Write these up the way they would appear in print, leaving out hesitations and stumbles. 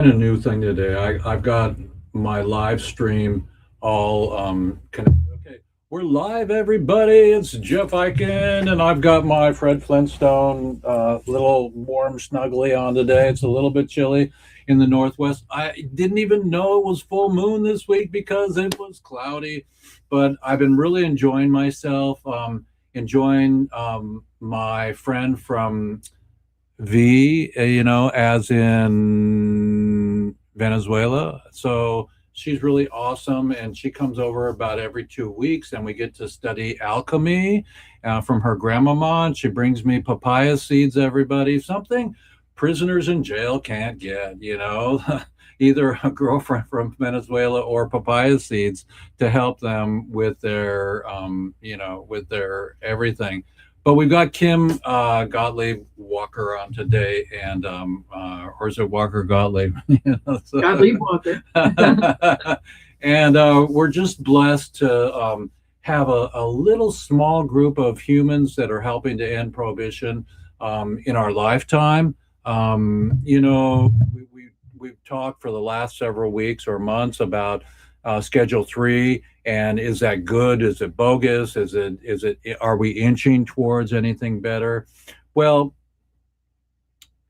A new thing today. I've got my live stream all connected. Okay, we're live, everybody. It's Jeff Eichen, and I've got my Fred Flintstone little warm snuggly on today. It's a little bit chilly in the Northwest. I didn't even know it was full moon this week because it was cloudy, but I've been really enjoying myself, enjoying my friend from as in Venezuela. So she's really awesome, and she comes over about every 2 weeks, and we get to study alchemy from her grandmama. And she brings me papaya seeds. Everybody, something prisoners in jail can't get. Either a girlfriend from Venezuela or papaya seeds to help them with their everything. But we've got Kim Gottlieb Walker on today, and or is it Walker Gottlieb? Godly Walker. And we're just blessed to have a little small group of humans that are helping to end prohibition in our lifetime. We've talked for the last several weeks or months about Schedule 3, and is that good? Is it bogus? Are we inching towards anything better? Well,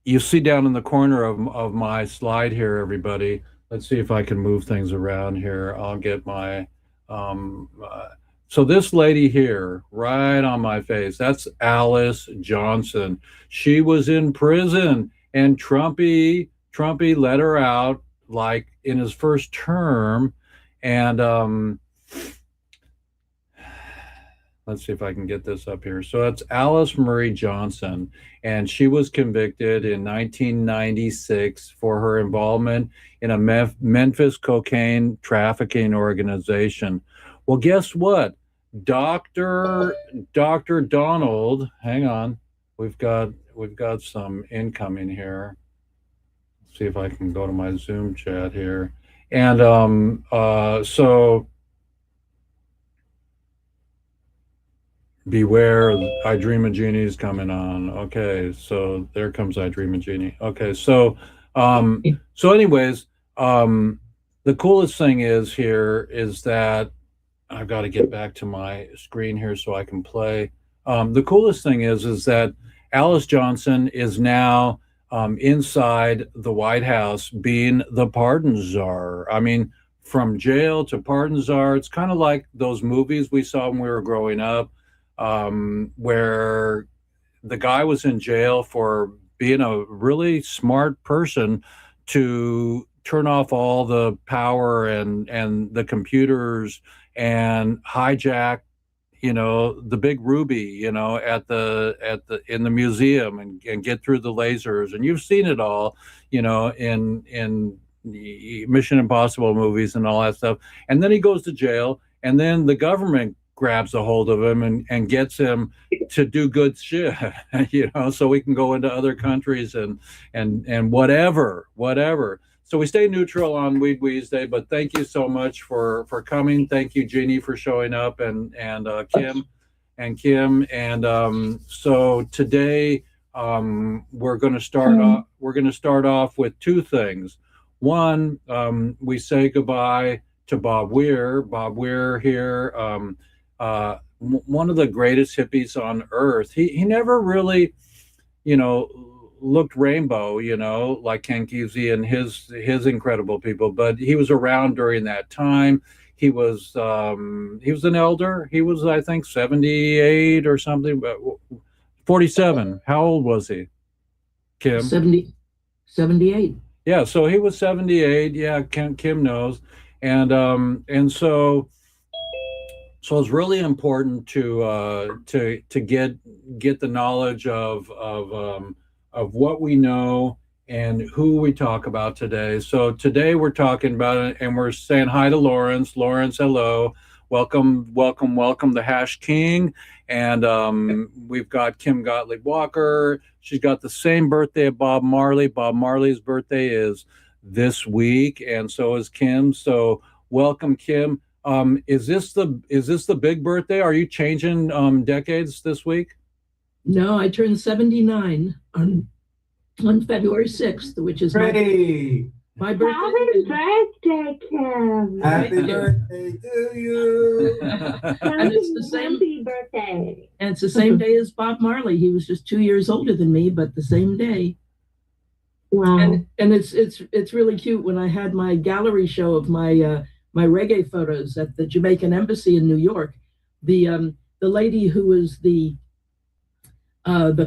you see down in the corner of my slide here, everybody. Let's see if I can move things around here. I'll get my so this lady here, right on my face, that's Alice Johnson. She was in prison, and Trumpy let her out like in his first term. And let's see if I can get this up here. So it's Alice Murray Johnson, and she was convicted in 1996 for her involvement in a Memphis cocaine trafficking organization. Well, guess what? Dr. Donald, hang on. We've got some incoming here. Let's see if I can go to my Zoom chat here. And so beware, I Dream a Genie is coming on. Okay, so there comes I Dream a Genie. Okay, anyways, the coolest thing is that I've got to get back to my screen here so I can play. The coolest thing is that Alice Johnson is now inside the White House being the pardon czar. I mean, from jail to pardon czar, it's kind of like those movies we saw when we were growing up, where the guy was in jail for being a really smart person to turn off all the power and the computers and hijack the big ruby at the in the museum, and get through the lasers, and you've seen it all in the Mission Impossible movies and all that stuff. And then he goes to jail, and then the government grabs a hold of him and gets him to do good shit, so we can go into other countries and whatever. So we stay neutral on Weed Wednesday, but thank you so much for coming. Thank you, Jeannie, for showing up, and Kim. And so today we're going to start off with two things. One, we say goodbye to Bob Weir. Bob Weir here, one of the greatest hippies on earth. He never really, looked rainbow, like Ken Kesey and his incredible people, but he was around during that time. He was an elder. He was, I think, 78 or something, but 47. How old was he, Kim? 78. Yeah, so he was 78. Yeah, Kim knows. And so it's really important to get the knowledge of what we know and who we talk about today. So today we're talking about it, and we're saying hi to Lawrence. Lawrence, hello. Welcome, the Hash King. And we've got Kim Gottlieb Walker. She's got the same birthday of Bob Marley. Bob Marley's birthday is this week, and so is Kim. So welcome, Kim. Is this the big birthday? Are you changing decades this week? No, I turned 79 on February 6th, which is Hey, My birthday. Happy birthday, Kim. Happy birthday to you. And it's the same. Happy birthday. And it's the same day as Bob Marley. He was just 2 years older than me, but the same day. Wow. And it's really cute. When I had my gallery show of my my reggae photos at the Jamaican Embassy in New York, the lady who was the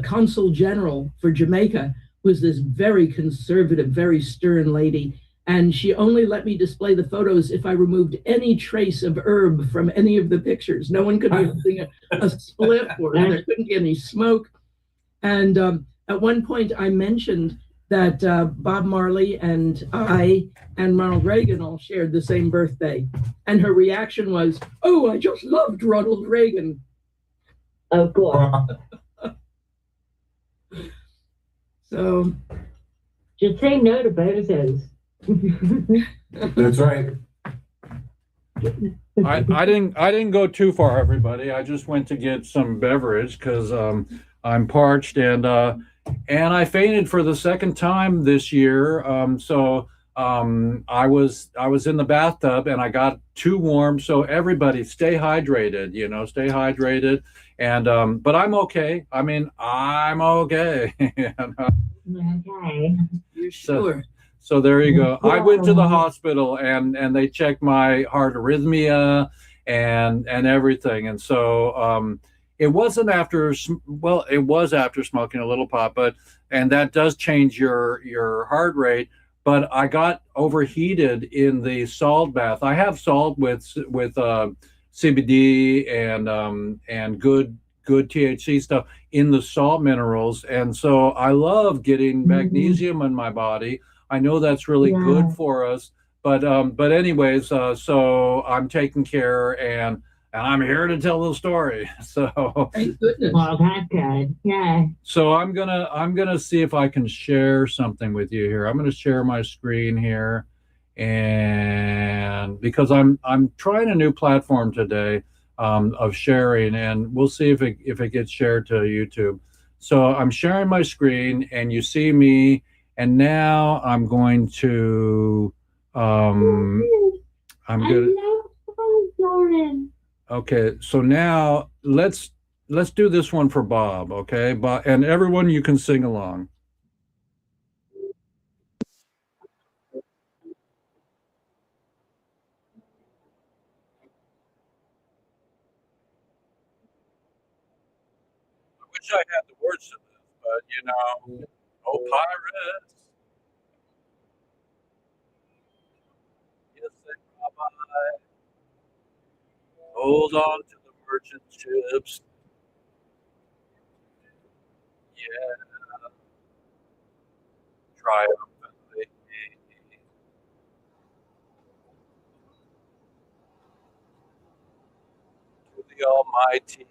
consul general for Jamaica was this very conservative, very stern lady. And she only let me display the photos if I removed any trace of herb from any of the pictures. No one could be holding a spliff, or there couldn't be any smoke. And at one point I mentioned that Bob Marley and I and Ronald Reagan all shared the same birthday. And her reaction was, "Oh, I just loved Ronald Reagan." Of course. So Just say no to bozos. That's right. I didn't go too far, everybody. I just went to get some beverage because I'm parched, and I fainted for the second time this year. So I was in the bathtub and I got too warm. So everybody, stay hydrated. Stay hydrated. And but I'm okay. I mean, I'm okay. Okay. you're sure. So there you go. I went to the hospital and they checked my heart arrhythmia and everything. And so it wasn't after, well, it was after smoking a little pot, and that does change your heart rate. But I got overheated in the salt bath. I have salt with CBD and good THC stuff in the salt minerals, and so I love getting magnesium in my body. I know that's really good for us, but anyways, so I'm taking care, and I'm here to tell the story. So Thank goodness. Well, that's good. Yeah. so I'm gonna see if I can share something with you here. I'm gonna share my screen here, and because I'm trying a new platform today of sharing, and we'll see if it gets shared to YouTube. So I'm sharing my screen, and you see me, and now I'm going to I'm gonna. Lauren. Okay, so now let's do this one for Bob, okay? Bob, and everyone, you can sing along. I wish I had the words to this, but oh pirates, yes they provide. Hold on to the merchant ships, yeah, triumphantly. To the Almighty,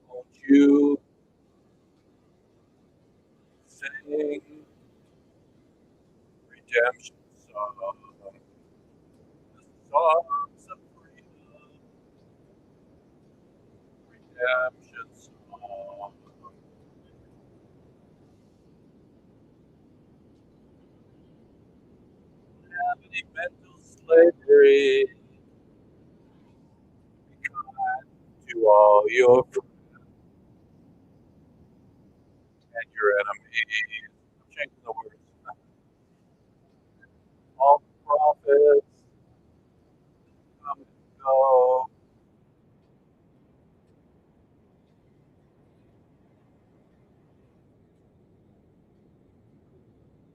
won't you sing redemption song, the songs of freedom, redemption song. Have any mental slavery, be kind to all your friends and your enemies. I'm changing the words. All the prophets come and go.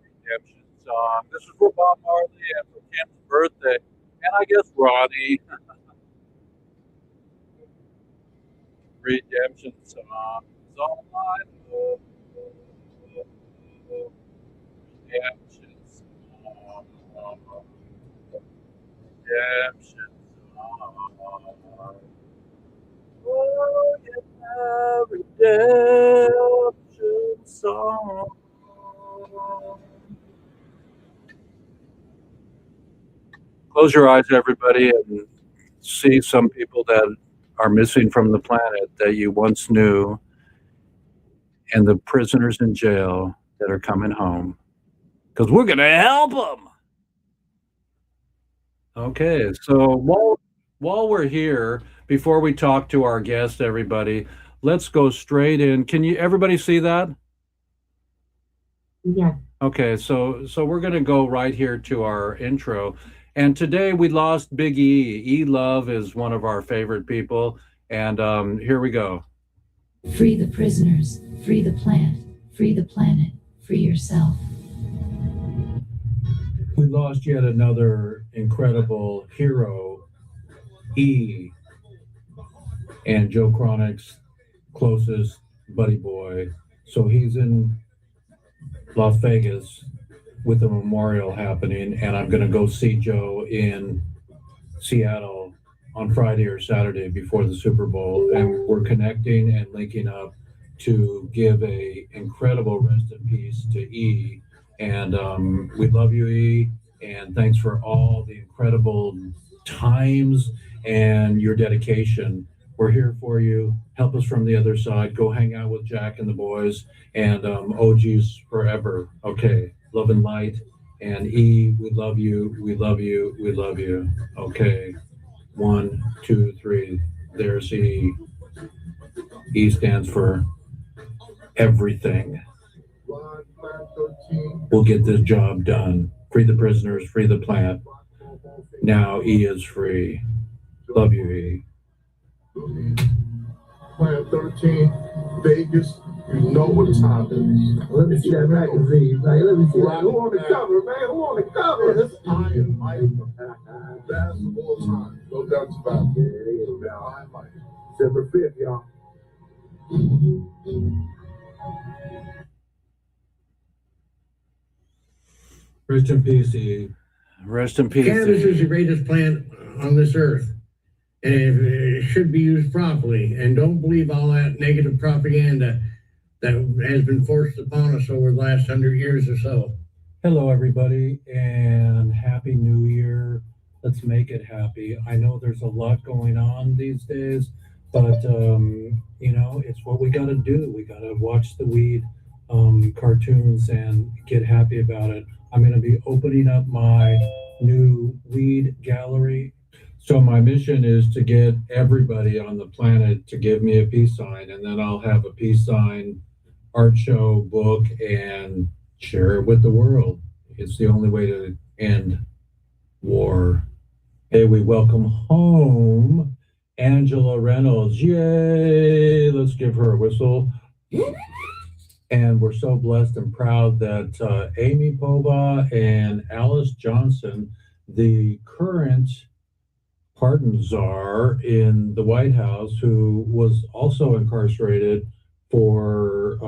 Redemption song. This is for Bob Marley and for Kim's birthday, and I guess Ronnie. Redemption song is all I know. Redemption song. Redemption song. Oh, yeah, redemption song. Close your eyes, everybody, and see some people that are missing from the planet that you once knew, and the prisoners in jail that are coming home. Because we're going to help them. Okay, so while we're here, before we talk to our guest, everybody, let's go straight in. Can you everybody see that? Yeah. Okay, so we're going to go right here to our intro. And today we lost Big E. E Love is one of our favorite people. And here we go. Free the prisoners, free the plant, free the planet, free yourself. We lost yet another incredible hero, E, and Joe Chronick's closest buddy boy. So he's in Las Vegas with a memorial happening, and I'm going to go see Joe in Seattle on Friday or Saturday before the Super Bowl, and we're connecting and linking up to give a incredible rest in peace to E. And we love you, E, and thanks for all the incredible times and your dedication. We're here for you. Help us from the other side. Go hang out with Jack and the boys, and OGs forever. Okay, love and light. And E, we love you. We love you. We love you. Okay, 1, 2, 3. There's E. E stands for everything. We'll get this job done. Free the prisoners, free the plant. Now E is free. Love you, E. Plant 13, Vegas, you know what time it is. Let me see that magazine, man. Let me see that. Who on the cover, man? Who on the cover? It's Iron Mike. Basketball time. No doubts about it. Yeah, it is. Iron Mike. December 5th, y'all. Rest in peace, E. Rest in peace. Cannabis E. is the greatest plant on this earth, and it should be used properly. And don't believe all that negative propaganda that has been forced upon us over the last 100 years or so. Hello, everybody, and Happy New Year. Let's make it happy. I know there's a lot going on these days, but, you know, it's what we got to do. We got to watch the weed cartoons and get happy about it. I'm going to be opening up my new weed gallery. So my mission is to get everybody on the planet to give me a peace sign, and then I'll have a peace sign art show, book, and share it with the world. It's the only way to end war. Hey, we welcome home Angela Reynolds. Yay! Let's give her a whistle. And we're so blessed and proud that Amy Pova and Alice Johnson, the current pardon czar in the White House, who was also incarcerated for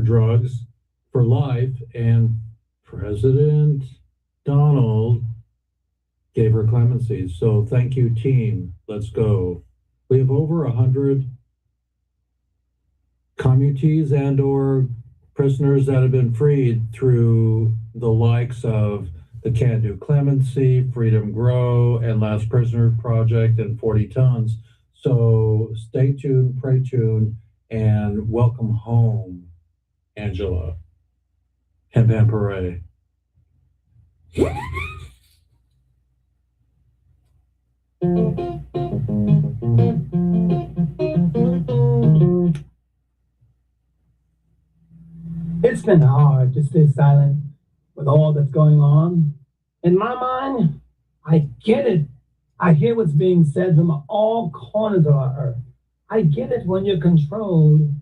drugs for life, and President Donald gave her clemency. So thank you, team. Let's go. We have over 100 commutees and or prisoners that have been freed through the likes of the Can Do Clemency, Freedom Grow, and Last Prisoner Project, and 40 Tons. So stay tuned, pray tuned, and welcome home, Angela. Hem Ham Hooray. It's been hard to stay silent with all that's going on. In my mind, I get it. I hear what's being said from all corners of our earth. I get it when you're controlled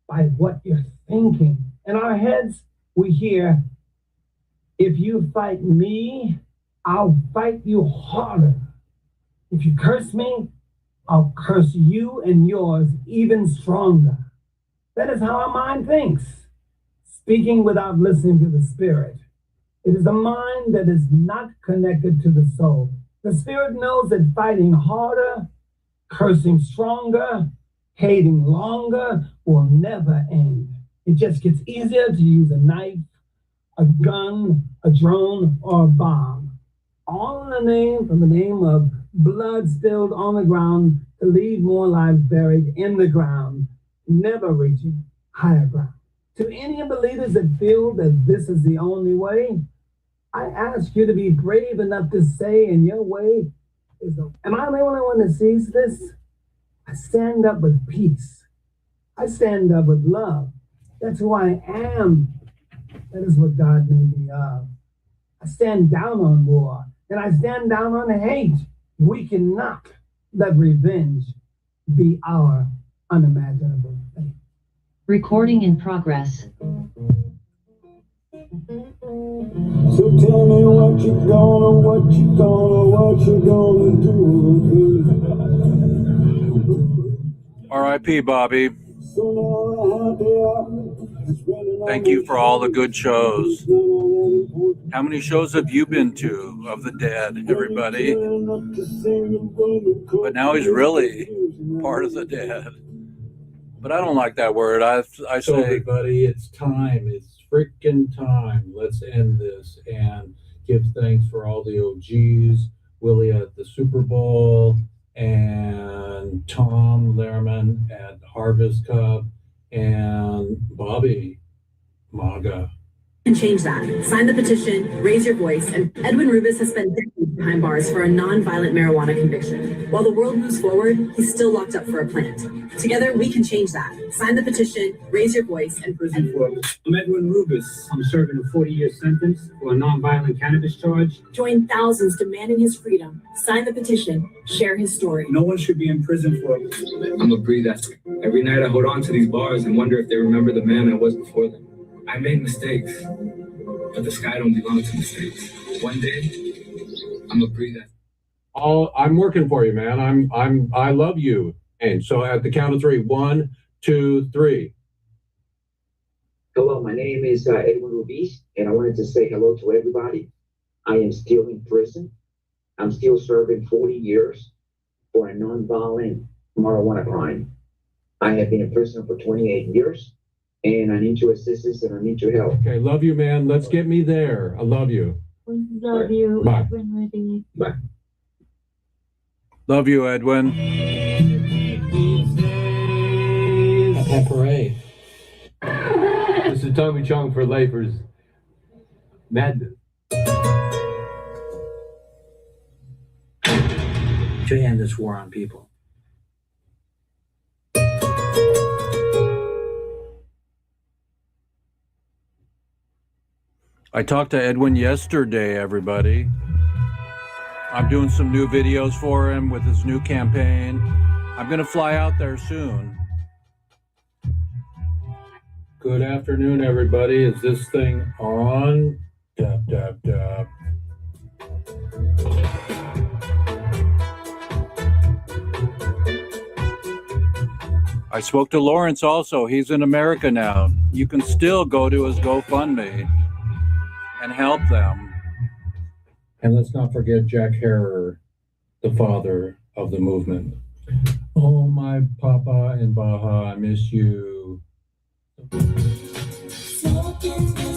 by what you're thinking. In our heads, we hear, if you fight me, I'll fight you harder. If you curse me, I'll curse you and yours even stronger. That is how our mind thinks, speaking without listening to the spirit. It is a mind that is not connected to the soul. The spirit knows that fighting harder, cursing stronger, hating longer will never end. It just gets easier to use a knife, a gun, a drone, or a bomb. All in the name of blood spilled on the ground to leave more lives buried in the ground, never reaching higher ground. To any of the leaders that feel that this is the only way, I ask you to be brave enough to say in your way is the, am I the only one that sees this? I stand up with peace. I stand up with love. That's who I am. That is what God made me of. I stand down on war, and I stand down on hate. We cannot let revenge be our unimaginable fate. Recording in progress. So tell me what you gonna do. R.I.P. Bobby. Thank you for all the good shows. How many shows have you been to of the dead, everybody? But now he's really part of the dead. But I don't like that word. I So say, everybody, it's time. It's freaking time. Let's end this and give thanks for all the OGs, Willie at the Super Bowl, and Tom Lehrman at Harvest Cup, and Bobby MAGA. And change that. Sign the petition, raise your voice, and Edwin Rubis has spent decades behind bars for a non-violent marijuana conviction. While the world moves forward, he's still locked up for a plant. Together, we can change that. Sign the petition, raise your voice, and prison for. I'm Edwin Rubis. I'm serving a 40-year sentence for a non-violent cannabis charge. Join thousands demanding his freedom. Sign the petition, share his story. No one should be in prison for. I'm a breather. Every night I hold on to these bars and wonder if they remember the man I was before them. I made mistakes, but the sky don't belong to mistakes. One day, I'm a breather. I'm working for you, man. I love you. And so at the count of three, 1, 2, 3. Hello, my name is Edwin Rubis, and I wanted to say hello to everybody. I am still in prison. I'm still serving 40 years for a non-violent marijuana crime. I have been in prison for 28 years, and I need your assistance and I need your help. Okay, love you, man. Let's get me there. I love you. Love you. Bye. Edwin. Bye. love you, Edwin. Happy parade. This is Tommy Chong for Lifers. Madness. To end this war on people. I talked to Edwin yesterday, everybody. I'm doing some new videos for him with his new campaign. I'm going to fly out there soon. Good afternoon, everybody. Is this thing on? Dab, dab, dab. I spoke to Lawrence also. He's in America now. You can still go to his GoFundMe and help them. And let's not forget Jack Harrer, the father of the movement. Oh, my Papa in Baja, I miss you.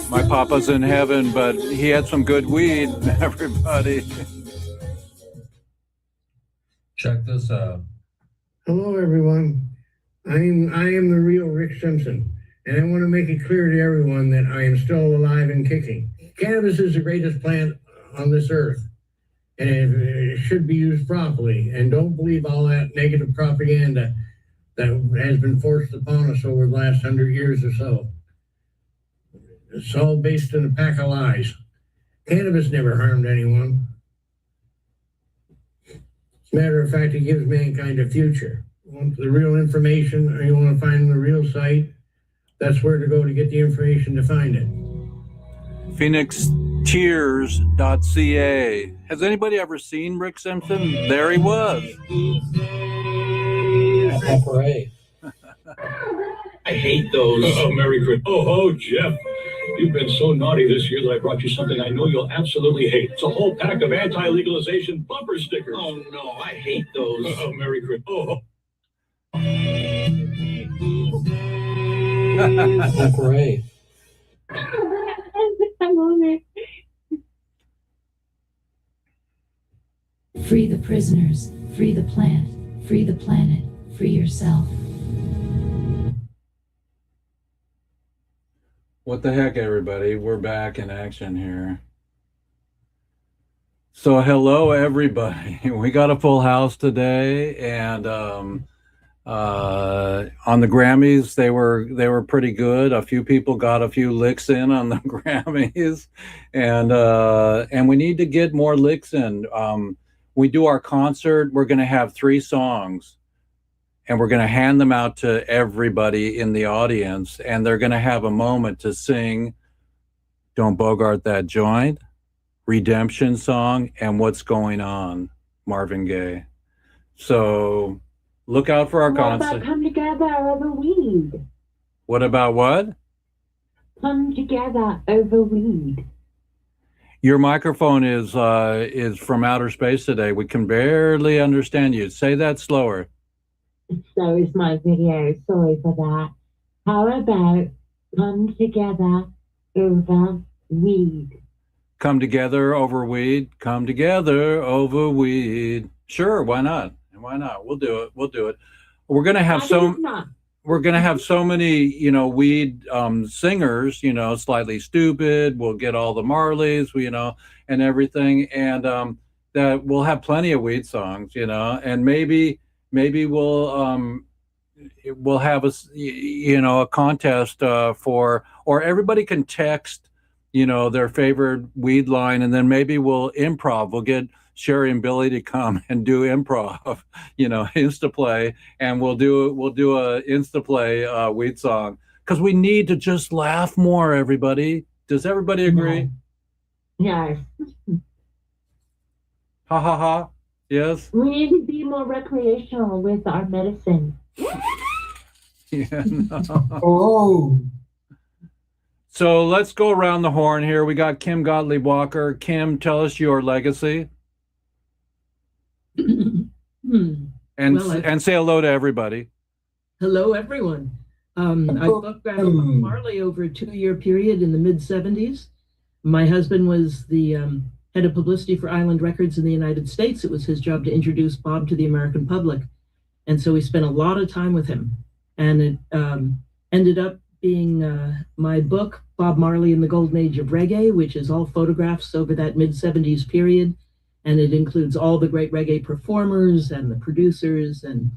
My papa's in heaven, but he had some good weed, everybody. Check this out. Hello, everyone. I am the real Rick Simpson, and I want to make it clear to everyone that I am still alive and kicking. Cannabis is the greatest plant on this earth, and it should be used properly. And don't believe all that negative propaganda that has been forced upon us over the last 100 years or so. It's all based on a pack of lies. Cannabis never harmed anyone. As a matter of fact, it gives mankind a future. Want the real information, or you want to find the real site, that's where to go to get the information to find it. PhoenixTears.ca. Has anybody ever seen Rick Simpson? There he was. Happy parade. I hate those. Oh, Merry Christmas. Oh, Jeff. You've been so naughty this year that I brought you something I know you'll absolutely hate. It's a whole pack of anti-legalization bumper stickers. Oh, no, I hate those. Oh, Merry Christmas. Oh. Happy parade. Free the prisoners, free the plant, free the planet, free yourself. What the heck, everybody? We're back in action here. So, hello, everybody. We got a full house today, and on the Grammys, they were pretty good. A few people got a few licks in on the Grammys, and we need to get more licks in. We do our concert. We're going to have 3 songs, and we're going to hand them out to everybody in the audience, and they're going to have a moment to sing "Don't Bogart That Joint," Redemption Song, and What's Going On, Marvin Gaye. So look out for our concert. What about Come Together Over Weed? What about what? Come Together Over Weed. Your microphone is from outer space today. We can barely understand you. Say that slower. So is my video. Sorry for that. How about Come Together Over Weed? Come together over weed. Come together over weed. Sure, why not? Why not? We'll do it. We'll do it. We're gonna have we're gonna have so many, weed singers. Slightly Stupid. We'll get all the Marleys, and everything, and that we'll have plenty of weed songs, and maybe we'll have a contest for, or everybody can text their favorite weed line, and then maybe we'll improv. We'll get Sherry and Billy to come and do improv, Instaplay, and we'll do a Instaplay weed song, because we need to just laugh more, everybody. Does everybody agree? Yes. Ha ha ha. Yes. We need to be more recreational with our medicine. Yeah, no. So let's go around the horn here. We got Kim Gottlieb Walker. Kim, tell us your legacy. And say hello to everybody. Hello, everyone. I photographed Bob Marley over a 2-year period in the mid-'70s. My husband was the head of publicity for Island Records in the United States. It was his job to introduce Bob to the American public. And so we spent a lot of time with him. And it ended up being my book, Bob Marley and the Golden Age of Reggae, which is all photographs over that mid-'70s period. And it includes all the great reggae performers and the producers. And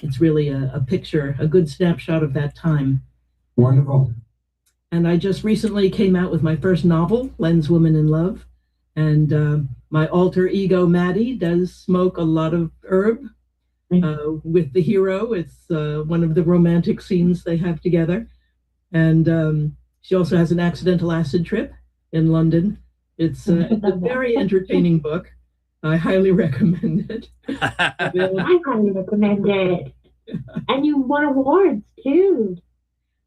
it's really a picture, a good snapshot of that time. Wonderful. And I just recently came out with my first novel, Len's Woman in Love. And my alter ego, Maddie, does smoke a lot of herb with the hero. It's one of the romantic scenes they have together. And she also has an accidental acid trip in London. It's a very entertaining book. I highly recommend it. I highly recommend it. And you won awards too.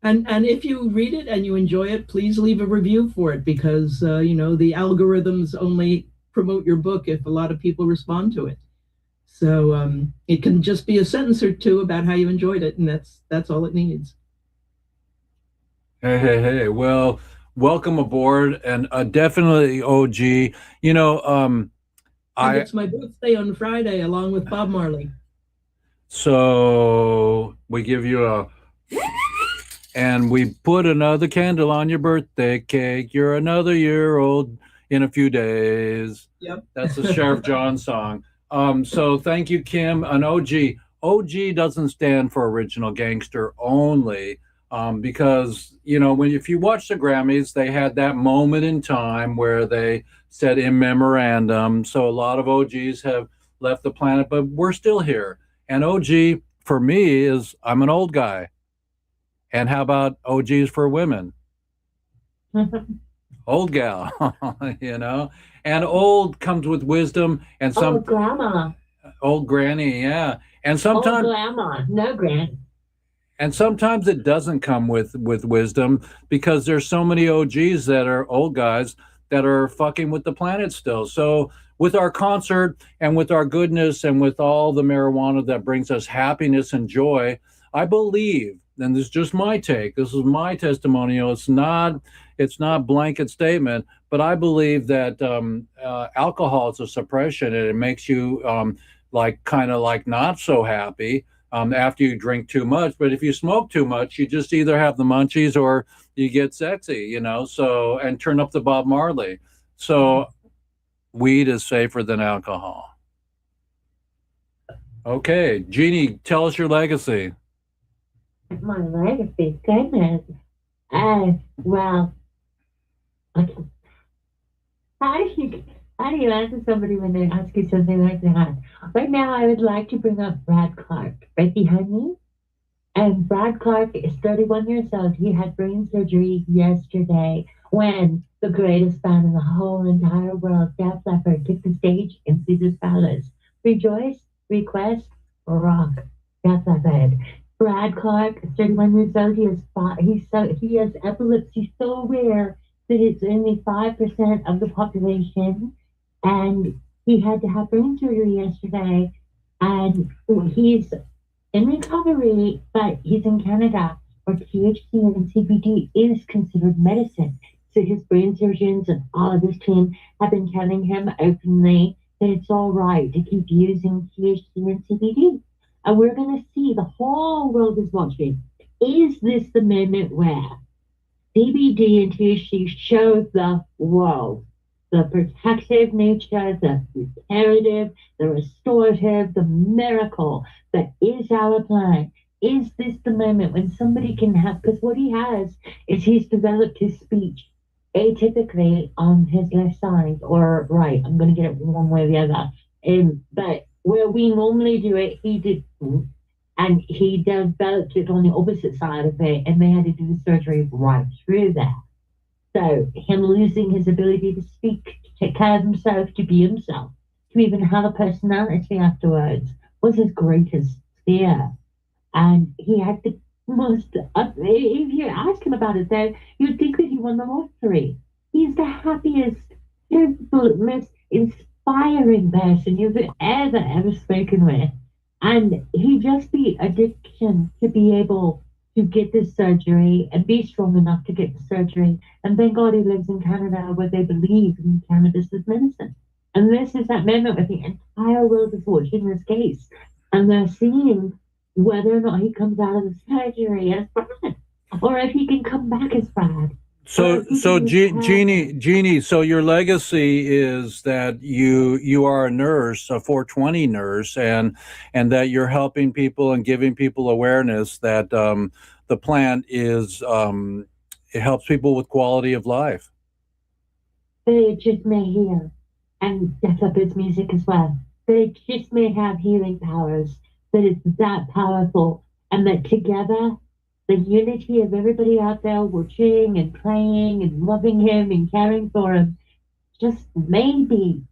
And if you read it and you enjoy it, please leave a review for it, because the algorithms only promote your book if a lot of people respond to it. So it can just be a sentence or two about how you enjoyed it, and that's all it needs. Hey. Well, welcome aboard, and definitely OG. It's my birthday on Friday, along with Bob Marley. So we give you and we put another candle on your birthday cake. You're another year old in a few days. Yep. That's the Sheriff John song. So thank you, Kim. An OG. OG doesn't stand for original gangster only, because if you watch the Grammys, they had that moment in time where they said in memorandum. So a lot of OGs have left the planet, but we're still here. And OG for me is I'm an old guy. And how about OGs for women? Old gal, and old comes with wisdom and some old grandma. Old granny, yeah. And sometimes old grandma, no granny. And sometimes it doesn't come with wisdom, because there's so many OGs that are old guys that are fucking with the planet still. So with our concert and with our goodness and with all the marijuana that brings us happiness and joy, I believe, and this is just my take, this is my testimonial, it's not blanket statement, but I believe that alcohol is a suppression, and it makes you like kind of like not so happy after you drink too much. But if you smoke too much, you just either have the munchies or you get sexy, you know. So, and turn up the Bob Marley. So weed is safer than alcohol. Okay, Jeannie, tell us your legacy. My legacy, goodness. Well, okay. How do you answer somebody when they ask you something like that? Right now, I would like to bring up Brad Clark right behind me. And Brad Clark is 31 years old. He had brain surgery yesterday when the greatest band in the whole entire world, Def Leppard, took the stage in Caesar's Palace. Rejoice, request, rock. Def Leppard. Brad Clark is 31 years old. He has epilepsy so rare that it's only 5% of the population. And he had to have brain surgery yesterday. And he's in recovery, but he's in Canada, where THC and CBD is considered medicine. So his brain surgeons and all of his team have been telling him openly that it's all right to keep using THC and CBD. And we're going to see, the whole world is watching. Is this the moment where CBD and THC show the world the protective nature, the reparative, the restorative, the miracle that is our plan? Is this the moment when somebody can have, because what he has is he's developed his speech atypically on his left side or right. I'm going to get it one way or the other. But where we normally do it, he didn't. And he developed it on the opposite side of it, and they had to do the surgery right through that. So him losing his ability to speak, to take care of himself, to be himself, to even have a personality afterwards was his greatest fear. And he had the most, if you ask him about it though, you'd think that he won the lottery. He's the happiest, most inspiring person you've ever spoken with. And he just beat addiction to be able to get this surgery and be strong enough to get the surgery. And thank God he lives in Canada where they believe in cannabis as medicine. And this is that moment where the entire world is watching this case. And they're seeing whether or not he comes out of the surgery as Brad, or if he can come back as Brad. So Jeannie, so your legacy is that you are a nurse, a 420 nurse, and that you're helping people and giving people awareness that the plant is it helps people with quality of life. They just may hear, and Def Leppard's music as well. They just may have healing powers, that it's that powerful, and that together, the unity of everybody out there watching and playing and loving him and caring for him, just maybe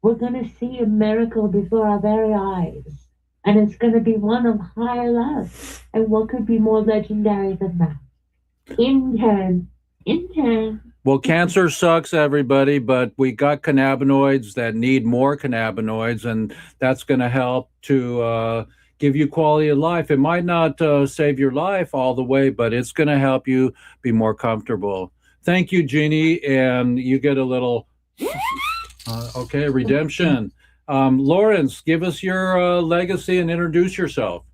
we're going to see a miracle before our very eyes. And it's going to be one of higher love. And what could be more legendary than that? In turn. Well, cancer sucks, everybody, but we got cannabinoids that need more cannabinoids, and that's going to help to give you quality of life. It might not save your life all the way, but it's going to help you be more comfortable. Thank you, Jeannie, and you get a little, okay, redemption. Lawrence, give us your legacy and introduce yourself.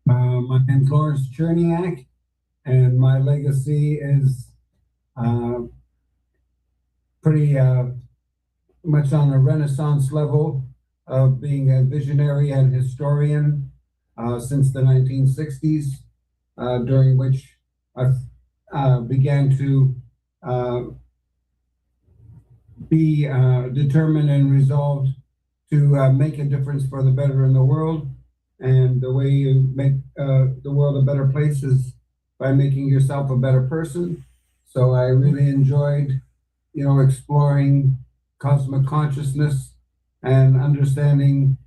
My name's Lawrence Cherniak, and my legacy is pretty much on a Renaissance level of being a visionary and historian since the 1960s, during which I began to be determined and resolved to make a difference for the better in the world. And the way you make the world a better place is by making yourself a better person. So I really enjoyed, exploring cosmic consciousness and understanding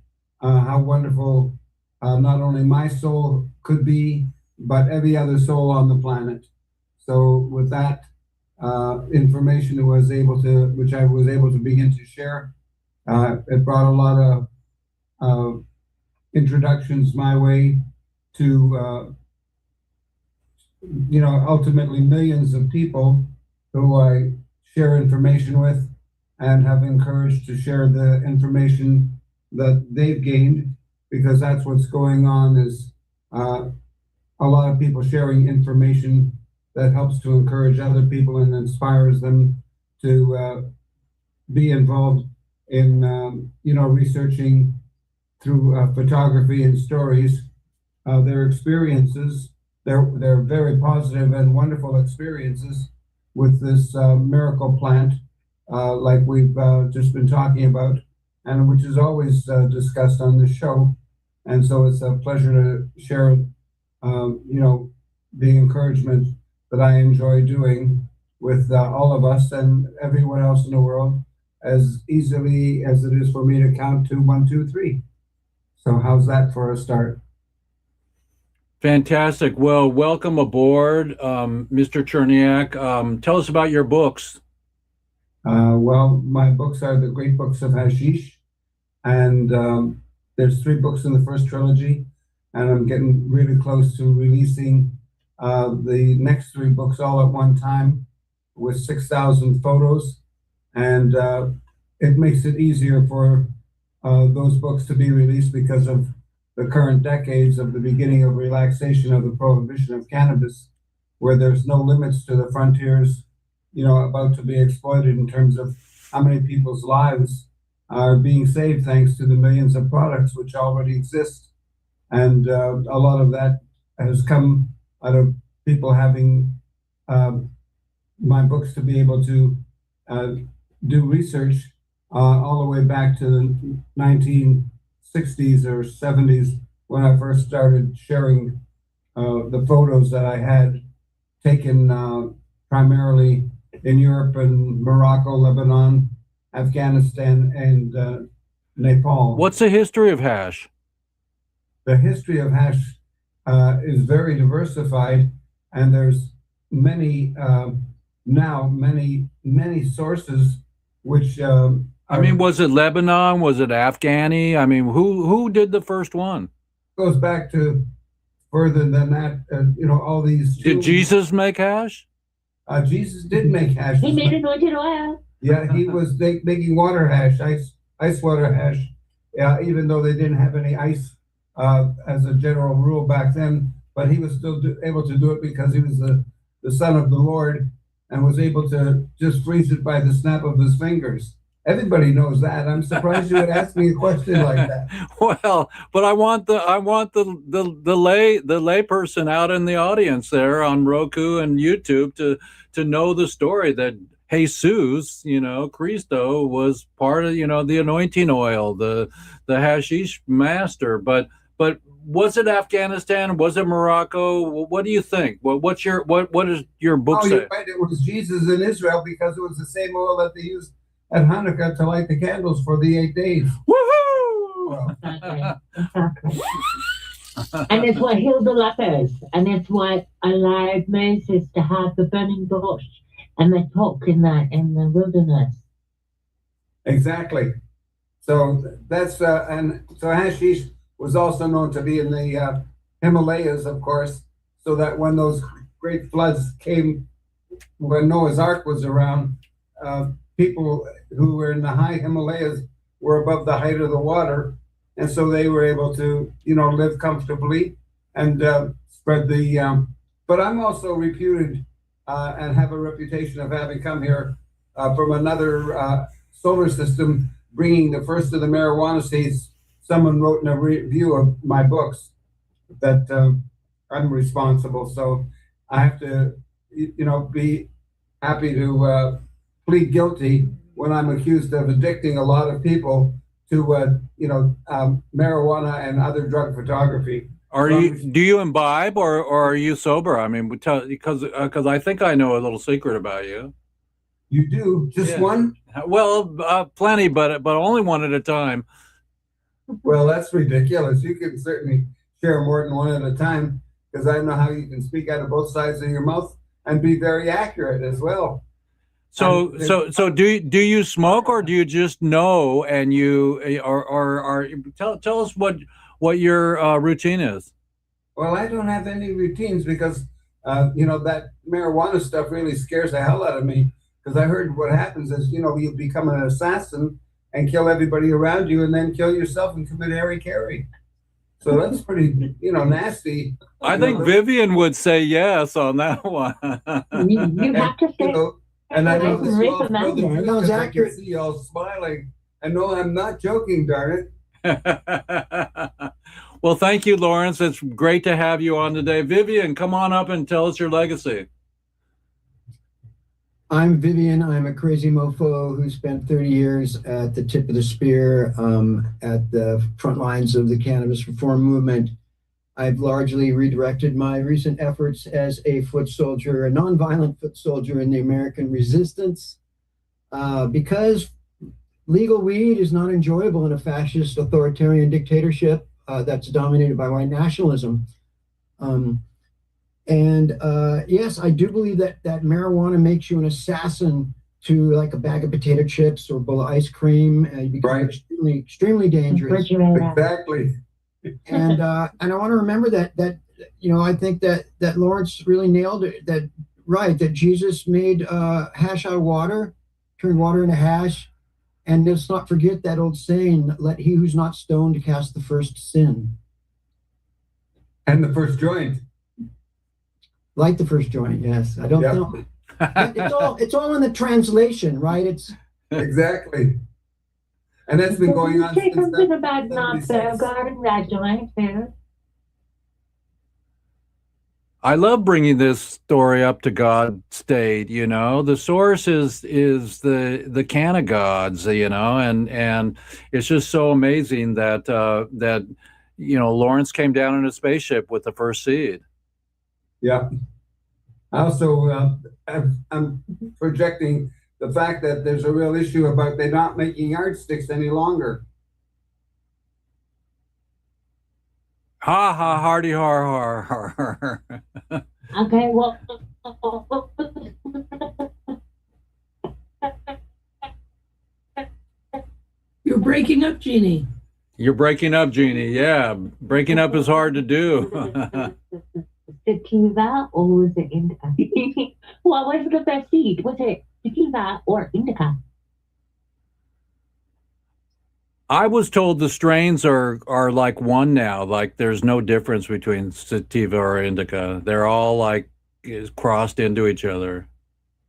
how wonderful not only my soul could be, but every other soul on the planet. So with that information, which I was able to begin to share, it brought a lot of introductions my way to, ultimately millions of people who I share information with, and have encouraged to share the information that they've gained, because that's what's going on, is a lot of people sharing information that helps to encourage other people and inspires them to be involved in, researching through photography and stories, their experiences, their very positive and wonderful experiences with this miracle plant, like we've just been talking about, and which is always discussed on the show. And so it's a pleasure to share, the encouragement that I enjoy doing with all of us and everyone else in the world, as easily as it is for me to count to 1, 2, 3. So how's that for a start? Fantastic. Well, welcome aboard, Mr. Cherniak. Tell us about your books. Well, my books are the Great Books of Hashish, and there's 3 books in the first trilogy, and I'm getting really close to releasing the next 3 books all at one time with 6,000 photos, and it makes it easier for those books to be released because of the current decades of the beginning of relaxation of the prohibition of cannabis, where there's no limits to the frontiers, about to be exploited in terms of how many people's lives are being saved thanks to the millions of products which already exist. And a lot of that has come out of people having my books to be able to do research all the way back to the 1960s or 70s, when I first started sharing the photos that I had taken primarily in Europe and Morocco, Lebanon, Afghanistan, and Nepal. What's the history of hash? The history of hash is very diversified, and there's many many sources which was it Lebanon? Was it Afghani? I mean, who did the first one? Goes back to further than that. All these. Did Jesus make hash? Jesus did make hash. He made anointed oil. Yeah, he was making water hash, ice water hash. Yeah, even though they didn't have any ice as a general rule back then, but he was still able to do it because he was the son of the Lord and was able to just freeze it by the snap of his fingers. Everybody knows that. I'm surprised you would ask me a question like that. Well, but I want the lay person out in the audience there on Roku and YouTube to know the story that Jesus, Cristo was part of, the anointing oil, the hashish master. But was it Afghanistan? Was it Morocco? What do you think? What does your book say? You're right. It was Jesus in Israel, because it was the same oil that they used at Hanukkah to light the candles for the 8 days. Woohoo! Exactly. And it's what healed the lepers, and it's what allowed Moses to have the burning bush and the talk in the wilderness. Exactly. So that's and so hashish was also known to be in the Himalayas, of course, so that when those great floods came, when Noah's Ark was around, people who were in the high Himalayas were above the height of the water, and so they were able to, live comfortably and spread the. But I'm also reputed and have a reputation of having come here from another solar system, bringing the first of the marijuana seeds. Someone wrote in a review of my books that I'm responsible, so I have to, be happy to plead guilty when I'm accused of addicting a lot of people to, marijuana and other drug photography. Do you imbibe or are you sober? I mean, because I think I know a little secret about you. You do? Just one? Well, plenty, but only one at a time. Well, that's ridiculous. You can certainly share more than one at a time, because I know how you can speak out of both sides of your mouth and be very accurate as well. So do you smoke, or do you just know and you or tell us what your routine is? Well, I don't have any routines because that marijuana stuff really scares the hell out of me, because I heard what happens is you become an assassin and kill everybody around you, and then kill yourself and commit hara-kiri. So that's pretty, nasty. I think Vivian would say yes on that one. You have to say. And I know can this rip well them out further there. truth No, 'cause I accurate. can see y'all smiling. I know I'm not joking, darn it. Well, thank you, Lawrence. It's great to have you on today. Vivian, come on up and tell us your legacy. I'm Vivian. I'm a crazy mofo who spent 30 years at the tip of the spear at the front lines of the cannabis reform movement. I've largely redirected my recent efforts as a foot soldier, a nonviolent foot soldier in the American resistance, because legal weed is not enjoyable in a fascist authoritarian dictatorship that's dominated by white nationalism. Yes, I do believe that marijuana makes you an assassin to like a bag of potato chips or a bowl of ice cream. You become extremely, extremely dangerous. Exactly. And I want to remember that I think that Lawrence really nailed it. That Jesus made hash out of water, turned water into hash, and let's not forget that old saying: "Let he who's not stoned cast the first sin." And the first joint. Like the first joint, yes. I don't know. It's all in the translation, right? It's exactly. And that's been going on Say since something about not 76. garden that joint there. I love bringing this story up to God state. The source is the Canna gods, and it's just so amazing that Lawrence came down in a spaceship with the first seed. Yeah. Also, I'm projecting the fact that there's a real issue about they're not making yardsticks any longer. Ha ha, hardy har har har. Okay, well. You're breaking up, Jeannie. You're breaking up, Jeannie. Yeah, breaking up is hard to do. Sativa or was it indica? What was the best seed? Was it sativa or indica? I was told the strains are like one now. Like there's no difference between sativa or indica. They're all like crossed into each other.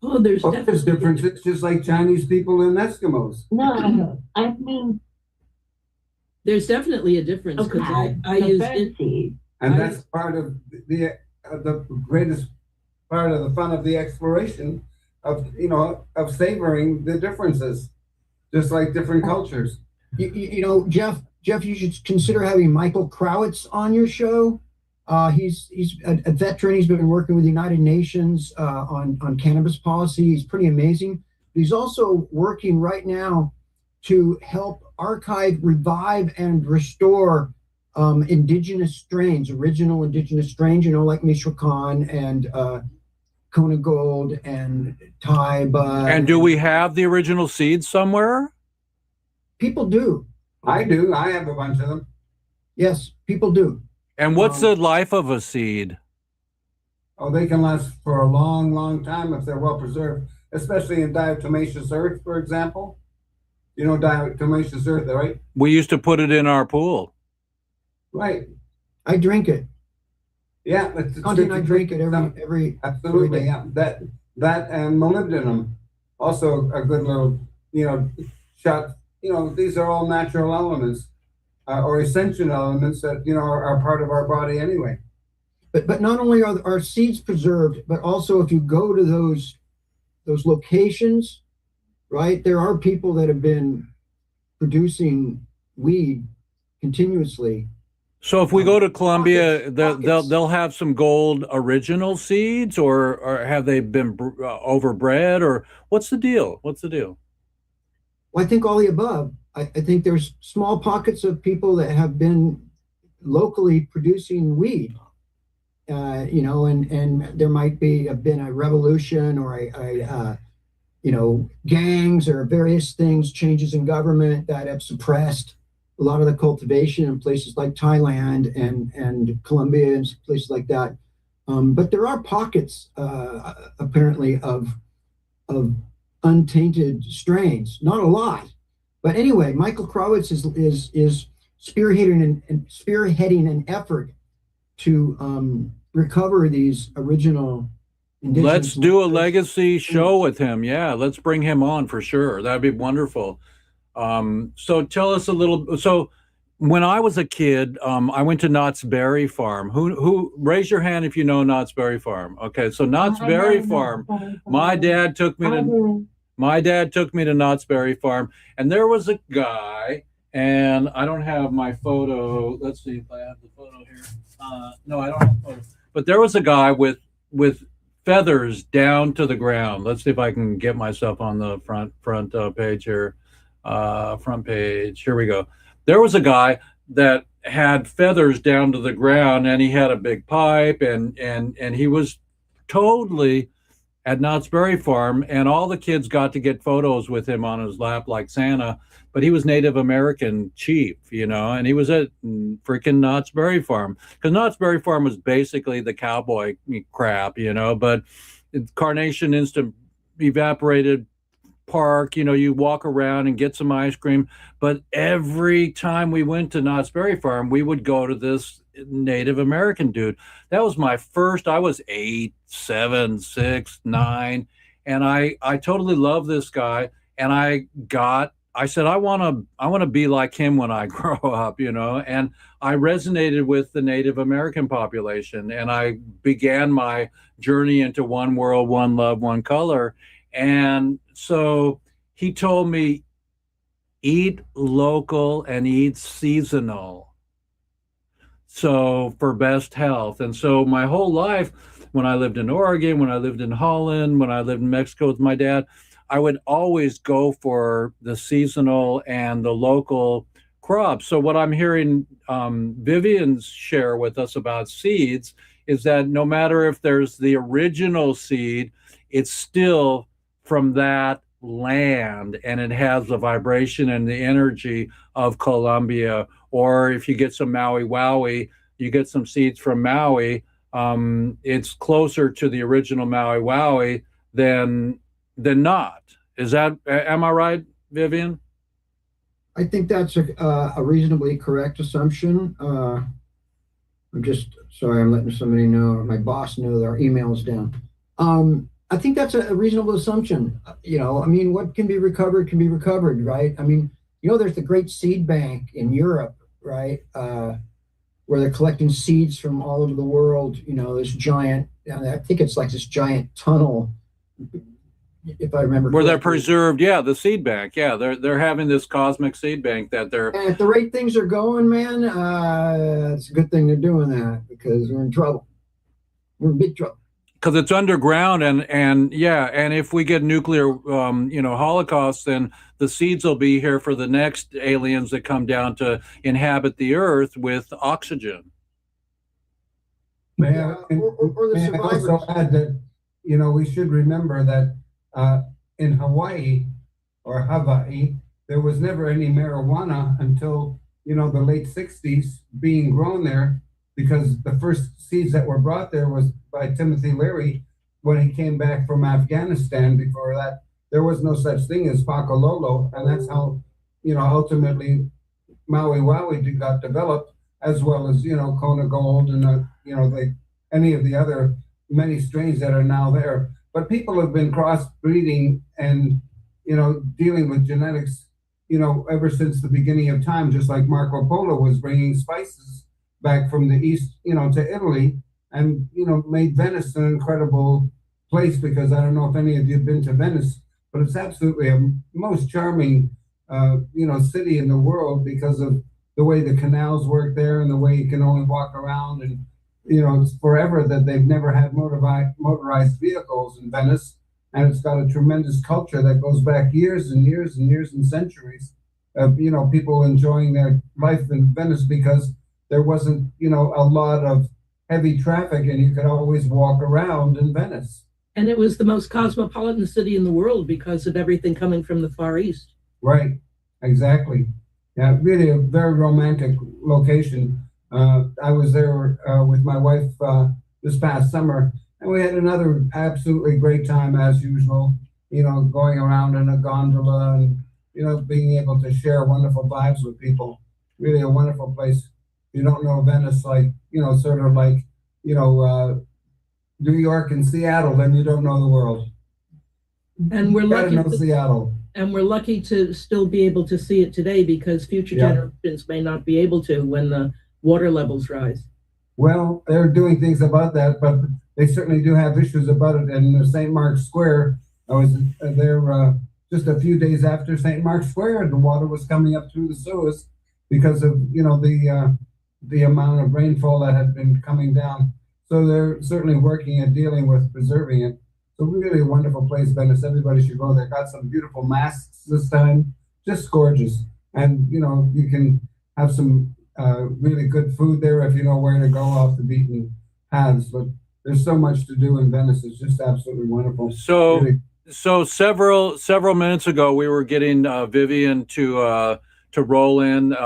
Oh, there's difference. It's just like Chinese people and Eskimos. No, I mean, there's definitely a difference because I use seed. And that's part of the greatest part of the fun of the exploration of savoring the differences, just like different cultures. Jeff, you should consider having Michael Crowitz on your show. He's a veteran. He's been working with the United Nations on cannabis policy. He's pretty amazing. He's also working right now to help archive, revive, and restore indigenous strains, original indigenous strains, like Michoacan and Kona Gold and Taiba. And do we have the original seeds somewhere? People do. I do. I have a bunch of them. Yes, people do. And what's the life of a seed? Oh, they can last for a long, long time if they're well preserved, especially in diatomaceous earth, for example. You know diatomaceous earth, right? We used to put it in our pool. Right. I drink it. Yeah, I drink it every absolutely. every day. Yeah, that and molybdenum, also a good little shot. These are all natural elements or essential elements that are part of our body anyway. But not only are our seeds preserved, but also if you go to those locations, right, there are people that have been producing weed continuously. So if we go to Colombia, they'll have some gold original seeds, or have they been overbred, or what's the deal? What's the deal? Well, I think all the above. I think there's small pockets of people that have been locally producing weed, and there might have been a revolution or gangs or various things, changes in government that have suppressed a lot of the cultivation in places like Thailand and Colombia and places like that. But there are pockets, apparently, of untainted strains. Not a lot, But anyway, Michael Krawitz is spearheading an effort to recover these original indigenous. Let's do a legacy show with him. Yeah, let's bring him on for sure. That'd be wonderful. So tell us a little. So when I was a kid, I went to Knott's Berry Farm. Who raise your hand if you know Knott's Berry Farm? Okay, so Knott's Berry Farm. My dad took me to Knott's Berry Farm, and there was a guy, and I don't have my photo. Let's see if I have the photo here. No, I don't have a photo. But there was a guy with feathers down to the ground. Let's see if I can get myself on the front page here. Front page. Here we go. There was a guy that had feathers down to the ground, and he had a big pipe, and he was totally at Knott's Berry Farm, and all the kids got to get photos with him on his lap like Santa. But he was Native American chief, you know, and he was at freaking Knott's Berry Farm, because Knott's Berry Farm was basically the cowboy crap, you know. But Carnation Instant Evaporated Park, you know, you walk around and get some ice cream. But every time we went to Knott's Berry Farm, we would go to this Native American dude. That was my first. I was 8, 7, 6, 9, and I totally love this guy. And I said, I want to be like him when I grow up, you know. And I resonated with the Native American population, and I began my journey into one world, one love, one color. And so he told me, eat local and eat seasonal, so for best health. And so my whole life, when I lived in Oregon, when I lived in Holland, when I lived in Mexico with my dad, I would always go for the seasonal and the local crops. So what I'm hearing Vivian share with us about seeds is that no matter if there's the original seed, it's still from that land, and it has the vibration and the energy of Colombia. Or if you get some Maui Wowie, you get some seeds from Maui, it's closer to the original Maui Wowie than not. Am I right, Vivian? I think that's a reasonably correct assumption. I'm just sorry, I'm letting somebody know, my boss know that our email's down. I think that's a reasonable assumption. You know, I mean, what can be recovered, right? I mean, you know, there's the Great Seed Bank in Europe, right? Where they're collecting seeds from all over the world. You know, this giant, I think it's like this giant tunnel, if I remember where correctly. They're preserved. Yeah, the seed bank. Yeah, they're having this cosmic seed bank that they're. And at the rate things are going, man, it's a good thing they're doing that, because we're in trouble. We're in big trouble. Because it's underground, and if we get nuclear, holocaust, then the seeds will be here for the next aliens that come down to inhabit the earth with oxygen. May I also add that, you know, we should remember that in Hawaii, there was never any marijuana until, you know, the late 60s being grown there, because the first seeds that were brought there was by Timothy Leary when he came back from Afghanistan. Before that, there was no such thing as Pakalolo, and that's how, you know, ultimately Maui Wowie got developed, as well as, you know, Kona Gold and, any of the other many strains that are now there. But people have been crossbreeding and, you know, dealing with genetics, you know, ever since the beginning of time, just like Marco Polo was bringing spices back from the East, you know, to Italy, and, you know, made Venice an incredible place, because I don't know if any of you have been to Venice, but it's absolutely a most charming, city in the world, because of the way the canals work there and the way you can only walk around. And, you know, it's forever that they've never had motorized vehicles in Venice. And it's got a tremendous culture that goes back years and years and years and centuries of, you know, people enjoying their life in Venice, because there wasn't, you know, a lot of heavy traffic, and you could always walk around in Venice. And it was the most cosmopolitan city in the world because of everything coming from the Far East. Right, exactly. Yeah, really a very romantic location. I was there with my wife this past summer, and we had another absolutely great time as usual, you know, going around in a gondola and, being able to share wonderful vibes with people. Really a wonderful place. You don't know Venice like, sort of like, New York and Seattle, then you don't know the world. And we're Gotta lucky know Seattle. And we're lucky to still be able to see it today because future generations may not be able to when the water levels rise. Well, they're doing things about that, but they certainly do have issues about it. And St. Mark's Square, I was there just a few days after St. Mark's Square, the water was coming up through the sewers because of the amount of rainfall that had been coming down. So they're certainly working and dealing with preserving it. So really a wonderful place, Venice. Everybody should go there. Got some beautiful masks this time, just gorgeous. And you can have some really good food there if you know where to go off the beaten paths. But there's so much to do in Venice. It's just absolutely wonderful. So, really. So several minutes ago, we were getting Vivian to roll in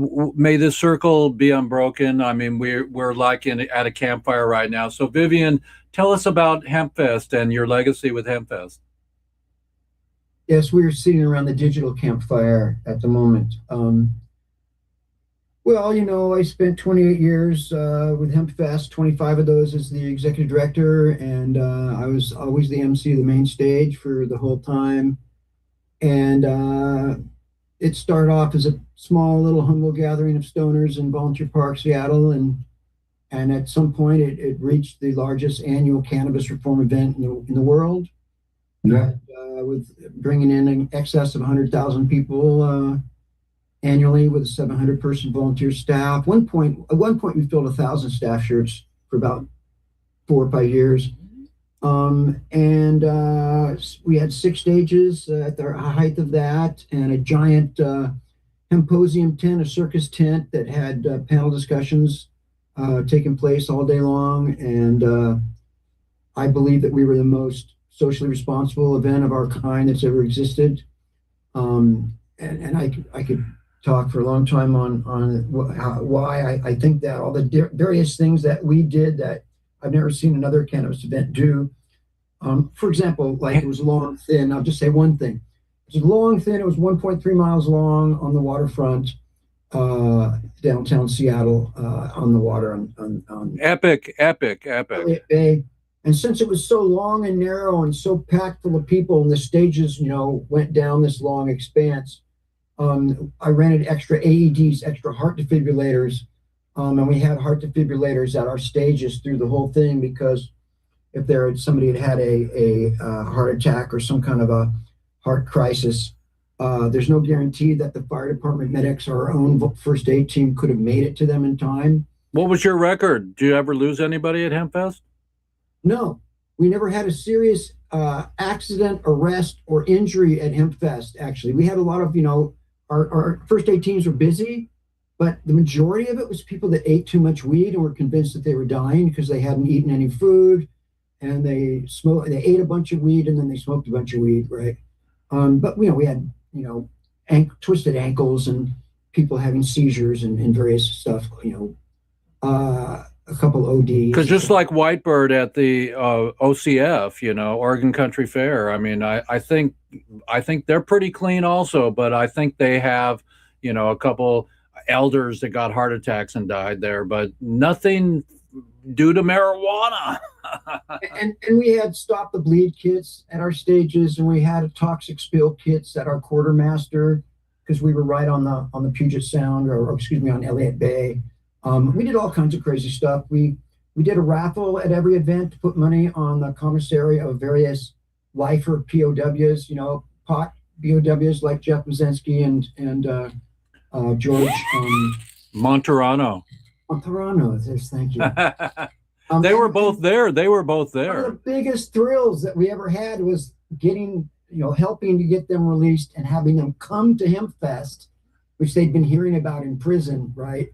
may this circle be unbroken. I mean, we're like at a campfire right now. So Vivian, tell us about HempFest and your legacy with HempFest. Yes, we're sitting around the digital campfire at the moment. Well, I spent 28 years with HempFest, 25 of those as the executive director, and I was always the MC of the main stage for the whole time. And it started off as a small little humble gathering of stoners in Volunteer Park, Seattle, and at some point it reached the largest annual cannabis reform event in the world. Yeah. With bringing in an excess of 100,000 people annually with a 700-person volunteer staff. At one point, we filled 1,000 staff shirts for about 4 or 5 years. And we had 6 stages at the height of that, and a giant symposium tent, a circus tent that had panel discussions taking place all day long. And I believe that we were the most socially responsible event of our kind that's ever existed. And I could talk for a long time on why I think that all the various things that we did that I've never seen another cannabis event do. For example, like it was long, thin. I'll just say one thing. It was long, thin. It was 1.3 miles long on the waterfront, downtown Seattle, on the water on Epic. Bay. And since it was so long and narrow and so packed full of people, and the stages, went down this long expanse, I rented extra AEDs, extra heart defibrillators, and we had heart defibrillators at our stages through the whole thing, because if somebody had a heart attack or some kind of a heart crisis, there's no guarantee that the fire department medics or our own first aid team could have made it to them in time. What was your record? Did you ever lose anybody at HempFest? No, we never had a serious accident, arrest, or injury at HempFest, actually. We had a lot of, our first aid teams were busy, but the majority of it was people that ate too much weed and were convinced that they were dying because they hadn't eaten any food, and they ate a bunch of weed, and then they smoked a bunch of weed, right? But we had twisted ankles and people having seizures and various stuff, a couple ODs. Because just like Whitebird at the OCF, Oregon Country Fair, I mean, I think they're pretty clean also, but I think they have, a couple elders that got heart attacks and died there, but nothing due to marijuana. and we had Stop the Bleed kits at our stages, and we had a toxic spill kits at our quartermaster, because we were right on the Puget Sound, or excuse me, on Elliott Bay. We did all kinds of crazy stuff. We did a raffle at every event to put money on the commissary of various lifer POWs, pot POWs like Jeff Mazenski and George Monterano. Yes, thank you. They were both there. One of the biggest thrills that we ever had was getting, helping to get them released and having them come to HempFest, which they'd been hearing about in prison, right?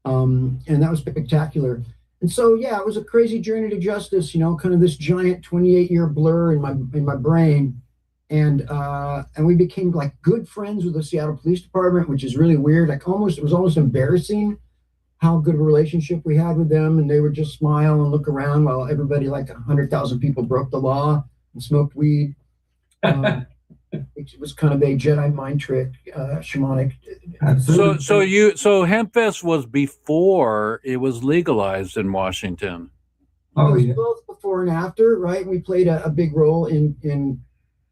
And that was spectacular. And so, yeah, it was a crazy journey to justice, kind of this giant 28-year blur in my brain. And we became like good friends with the Seattle Police Department, which is really weird. It was almost embarrassing how good of a relationship we had with them. And they would just smile and look around while everybody, like 100,000 people, broke the law and smoked weed. It was kind of a Jedi mind trick, shamanic. So HempFest was before it was legalized in Washington. It was both before and after, right? We played a big role in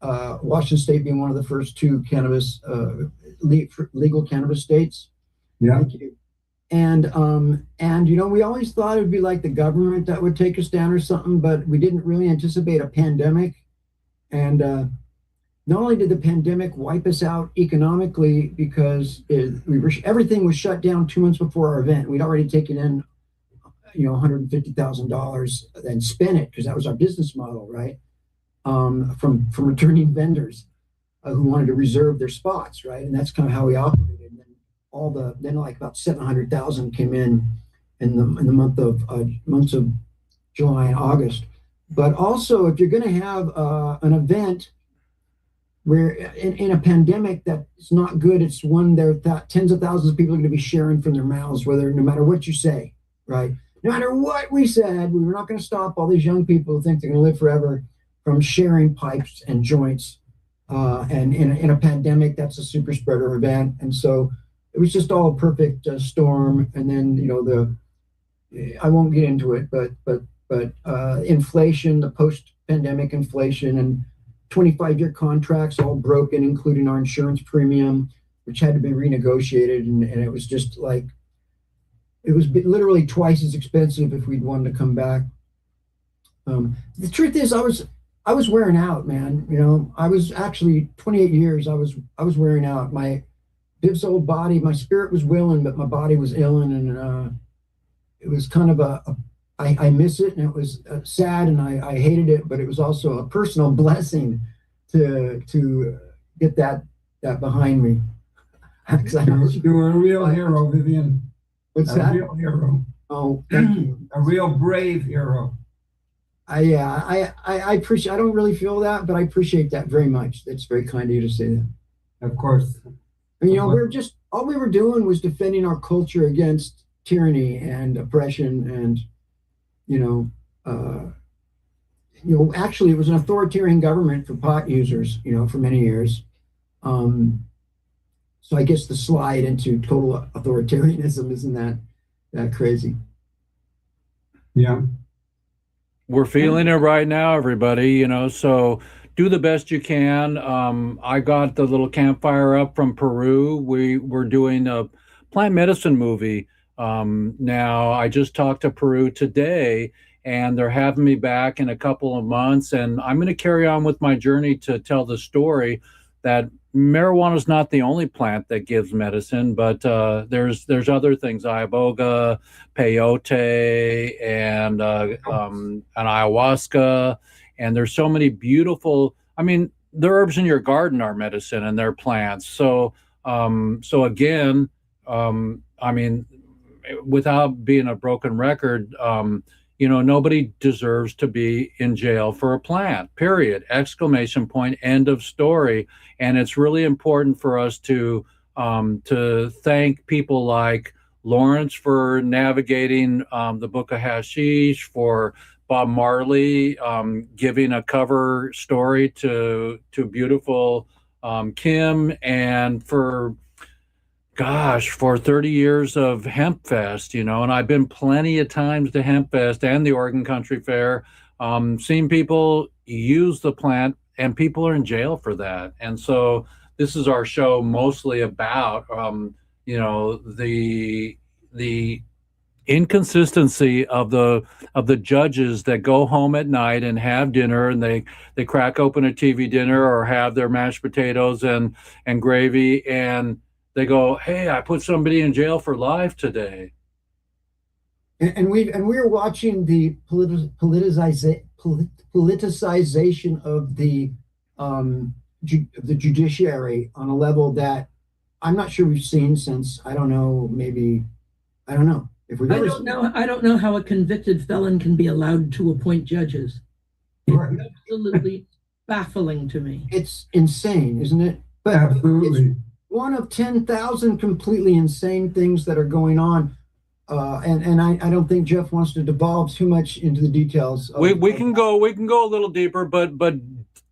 Washington State being one of the first two cannabis legal cannabis states. Yeah. Thank you. And we always thought it would be like the government that would take us down or something, but we didn't really anticipate a pandemic. And not only did the pandemic wipe us out economically because everything was shut down 2 months before our event. We'd already taken in, $150,000 and spent it because that was our business model, right? From returning vendors who wanted to reserve their spots, right? And that's kind of how we operated. And then like about 700,000 came in the months of July and August. But also, if you're going to have an event where in a pandemic that's not good, it's one that tens of thousands of people are going to be sharing from their mouths, no matter what you say, right? No matter what we said, we were not going to stop all these young people who think they're going to live forever from sharing pipes and joints. And in a pandemic, that's a super spreader event. And so it was just all a perfect storm. And then, I won't get into it, but inflation, the post-pandemic inflation, and 25-year contracts all broken, including our insurance premium, which had to be renegotiated. And it was just like, it was literally twice as expensive if we'd wanted to come back. The truth is, I was wearing out, man. I was actually 28 years. I was wearing out. This old body, my spirit was willing, but my body was ailing, and it was kind of I miss it, and it was sad, and I hated it, but it was also a personal blessing to get that behind me. You were a real hero, Vivian. What's that? A real hero. Oh, thank you. A real brave hero. I appreciate. I don't really feel that, but I appreciate that very much. That's very kind of you to say that. Of course. And, we're just all we were doing was defending our culture against tyranny and oppression, and actually it was an authoritarian government for pot users, for many years. So I guess the slide into total authoritarianism isn't that crazy. Yeah. We're feeling it right now, everybody, so do the best you can. I got the little campfire up from Peru. We're doing a plant medicine movie. Now, I just talked to Peru today, and they're having me back in a couple of months, and I'm going to carry on with my journey to tell the story that marijuana is not the only plant that gives medicine, but there's other things, iboga, peyote, and ayahuasca, and there's so many beautiful. The herbs in your garden are medicine, and they're plants. So again, without being a broken record, nobody deserves to be in jail for a plant, period, ! End of story. And it's really important for us to thank people like Lawrence for navigating the Book of Hashish, for Bob Marley giving a cover story to beautiful Kim, and for 30 years of HempFest, and I've been plenty of times to HempFest and the Oregon Country Fair, seeing people use the plant, and people are in jail for that. And so this is our show mostly about, the inconsistency of the judges that go home at night and have dinner, and they crack open a TV dinner or have their mashed potatoes and gravy, and they go, "Hey, I put somebody in jail for life today." And we're watching the politicization of the judiciary on a level that I'm not sure we've seen since, I don't know if we've ever seen. I don't know how a convicted felon can be allowed to appoint judges. Right. It's absolutely baffling to me. It's insane, isn't it? But absolutely. It's one of 10,000 completely insane things that are going on. And I don't think Jeff wants to devolve too much into the details. We can go a little deeper, but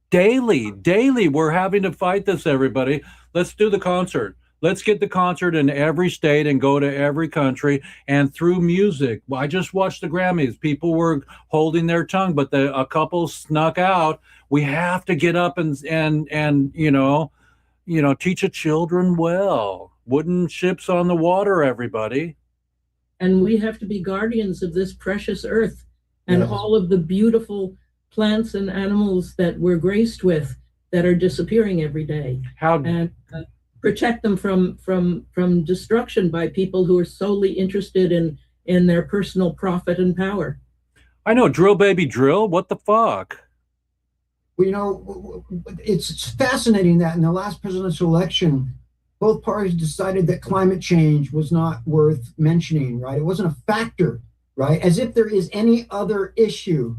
Daily, we're having to fight this, everybody. Let's do the concert. Let's get the concert in every state and go to every country, and through music. I just watched the Grammys. People were holding their tongue, but a couple snuck out. We have to get up and teach the children well. Wooden ships on the water, everybody. And we have to be guardians of this precious earth and Yes. all of the beautiful plants and animals that we're graced with that are disappearing every day. And protect them from destruction by people who are solely interested in their personal profit and power. I know, drill baby drill. What the fuck? Well, it's fascinating that in the last presidential election, both parties decided that climate change was not worth mentioning, right? It wasn't a factor, right? As if there is any other issue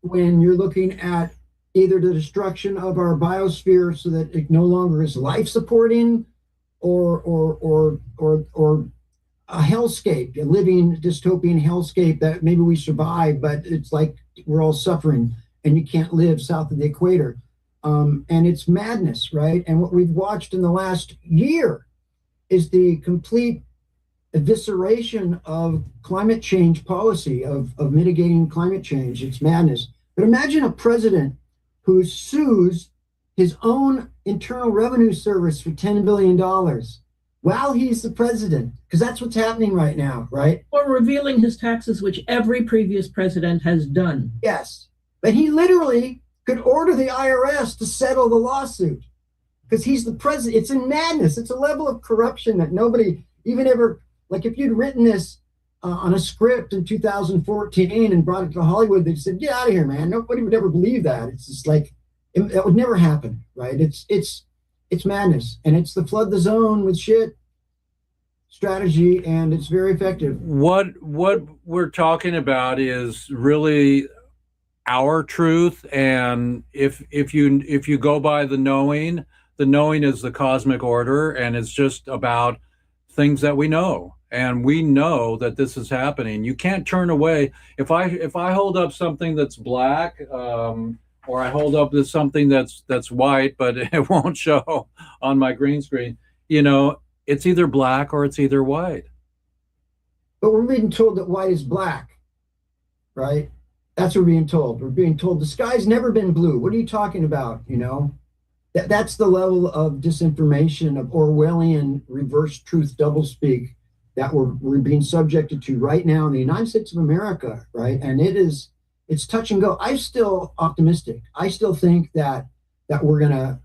when you're looking at either the destruction of our biosphere so that it no longer is life supporting, or a hellscape, a living dystopian hellscape that maybe we survive, but it's like we're all suffering and you can't live south of the equator. And it's madness, right? And what we've watched in the last year is the complete evisceration of climate change policy, of mitigating climate change. It's madness. But imagine a president who sues his own Internal Revenue Service for $10 billion while he's the president, because that's what's happening right now, right? Or revealing his taxes, which every previous president has done. Yes. But he literally could order the IRS to settle the lawsuit because he's the president. It's in madness. It's a level of corruption that nobody even ever, like if you'd written this on a script in 2014 and brought it to Hollywood, they'd said, get out of here, man. Nobody would ever believe that. It's just like, that would never happen, right? It's madness. And it's the flood the zone with shit strategy, and it's very effective. What we're talking about is really our truth, and if you go by the knowing is the cosmic order, and it's just about things that we know, and we know that this is happening. You can't turn away. If I hold up something that's black, or I hold up this something that's white, but it won't show on my green screen, it's either black or it's either white. But we're being told that white is black, right? That's what we're being told. We're being told the sky's never been blue. What are you talking about? That's the level of disinformation, of Orwellian reverse truth doublespeak that we're being subjected to right now in the United States of America, right? And it's touch and go. I'm still optimistic. I still think that we're gonna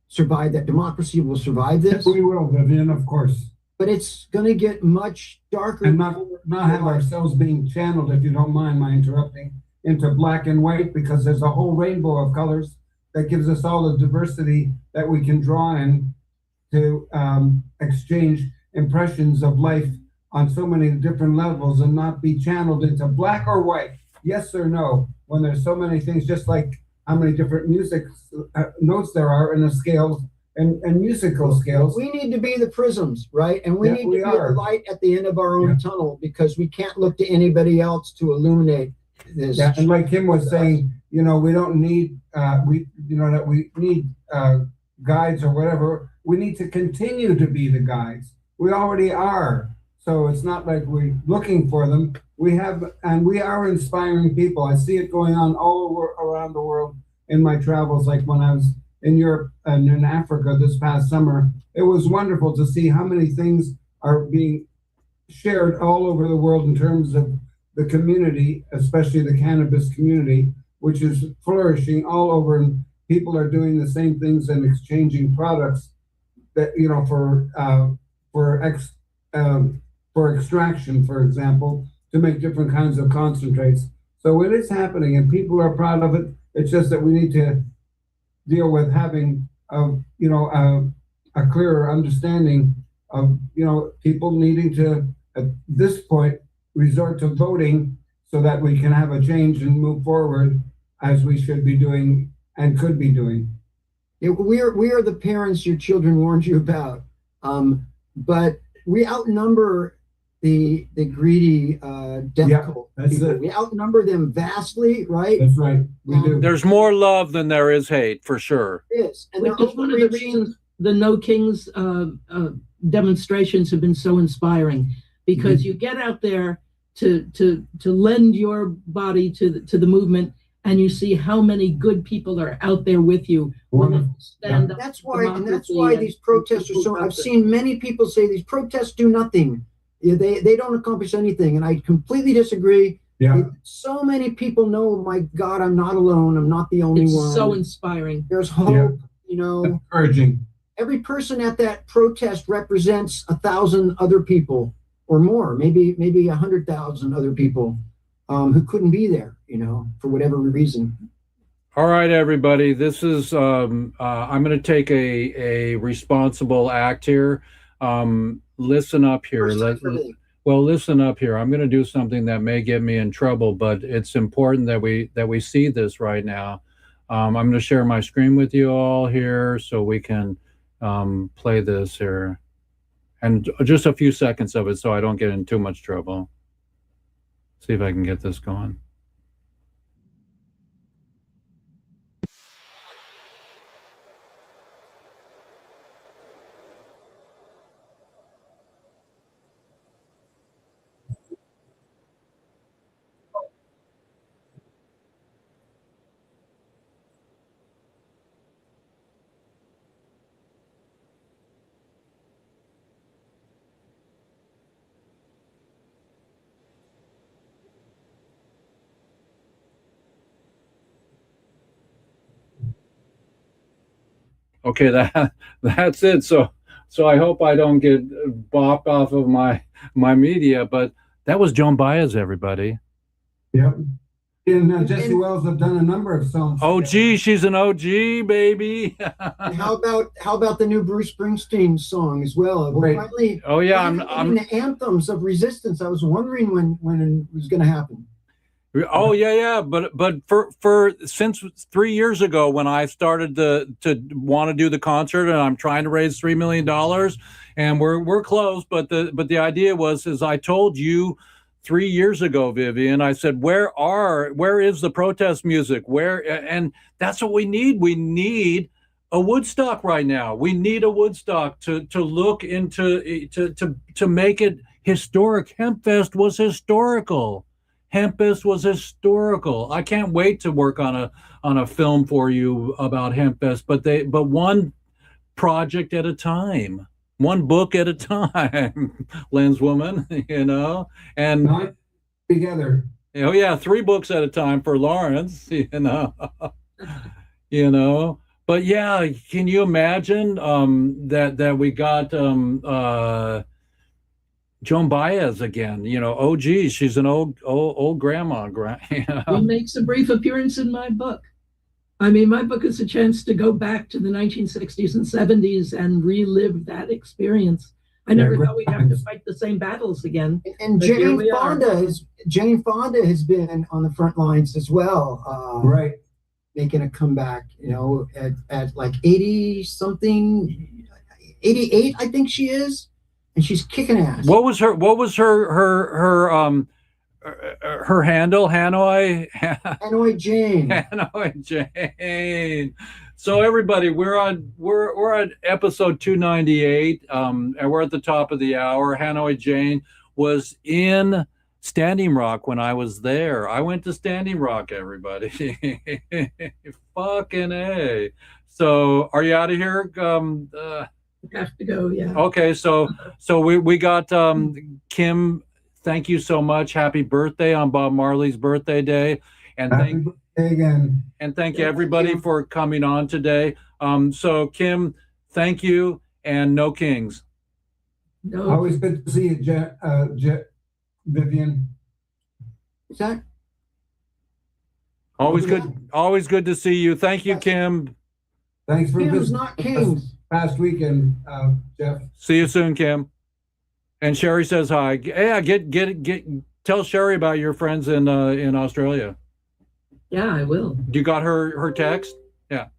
survive, that democracy will survive this. We will, Vivian, of course. But it's gonna get much darker. And not have ourselves being channeled, if you don't mind my interrupting, into black and white, because there's a whole rainbow of colors that gives us all the diversity that we can draw in to exchange impressions of life on so many different levels, and not be channeled into black or white, yes or no, when there's so many things, just like how many different music notes there are in the scales and musical scales. We need to be the prisms, right? And we need to be the light at the end of our own tunnel, because we can't look to anybody else to illuminate this. Yeah, and like Kim was saying, we don't need we need guides or whatever. We need to continue to be the guides. We already are. So it's not like we're looking for them. We have, and we are inspiring people. I see it going on all over around the world in my travels. Like when I was in Europe and in Africa this past summer, it was wonderful to see how many things are being shared all over the world in terms of the community, especially the cannabis community, which is flourishing all over, and people are doing the same things and exchanging products that, for extraction, for example, to make different kinds of concentrates. So it is happening, and people are proud of it. It's just that we need to deal with having a clearer understanding of people needing to, at this point, resort to voting so that we can have a change and move forward as we should be doing and could be doing. Yeah, we are the parents your children warned you about, but we outnumber the greedy death Yeah, cult that's people. it. We outnumber them vastly, right? That's right. We do. There's more love than there is hate, for sure. It is. And Which they're is one of the overreaching. reasons the No Kings demonstrations have been so inspiring, because you get out there to lend your body to the movement, and you see how many good people are out there with you. Stand up That's for why, and that's democracy why and these protests are so. I've seen many people say these protests do nothing. Yeah, they don't accomplish anything, and I completely disagree. Yeah. So many people know, my God, I'm not alone. I'm not the only It's one. so inspiring. There's hope. Yeah. You know, Encouraging. every person at that protest represents 1,000 other people or more, maybe 100,000 other people who couldn't be there, you know, for whatever reason. All right, everybody. This is I'm going to take a responsible act here. Listen up here. Listen up here. I'm going to do something that may get me in trouble, but it's important that we see this right now. I'm going to share my screen with you all here so we can play this here, and just a few seconds of it so I don't get in too much trouble. See if I can get this going. Okay, that's it. So I hope I don't get bopped off of my media, but that was Joan Baez, everybody. Yep. And Jesse Wells have done a number of songs. OG, she's an OG, baby. And how about the new Bruce Springsteen song as well? Right. Finally, Oh yeah, I'm the anthems of resistance. I was wondering when it was going to happen. Oh yeah, but for since 3 years ago when I started to want to do the concert, and I'm trying to raise $3 million, and we're close, but the idea was, as I told you 3 years ago, Vivian, I said, where is the protest music? And that's what we need. We need a Woodstock right now. We need a Woodstock to look into to make it historic. Hempfest was historical. Hempfest was historical. I can't wait to work on a film for you about Hempfest, but one project at a time, one book at a time, Lenswoman, you know, and not together. Oh yeah, 3 books at a time for Lawrence, you know, you know. But yeah, can you imagine that we got Joan Baez again, you know, OG, she's an old grandma, you know? Who makes a brief appearance in my book. I mean, my book is a chance to go back to the 1960s and 70s and relive that experience. I never thought we'd have to fight the same battles again. And Jane Fonda has been on the front lines as well. Right. Making a comeback, you know, at like 80 something, 88, I think she is. And she's kicking ass. What was her handle? Hanoi Jane. Hanoi Jane. So everybody, we're at episode 298, and we're at the top of the hour. Hanoi Jane was in Standing Rock when I was there. I went to Standing Rock, everybody. Fucking A. So are you out of here? Have to go, yeah. Okay, so we got Kim. Thank you so much. Happy birthday on Bob Marley's birthday day, and Happy birthday again. And thank you everybody for coming on today. So Kim, thank you, and no kings. No. Always good to see you, Vivian. Is that? Always good to see you. Thank you, Kim. Thanks for Kim's not kings. Past weekend, Jeff. See you soon, Kim. And Sherry says hi. Yeah, tell Sherry about your friends in Australia. Yeah, I will. You got her text? Yeah.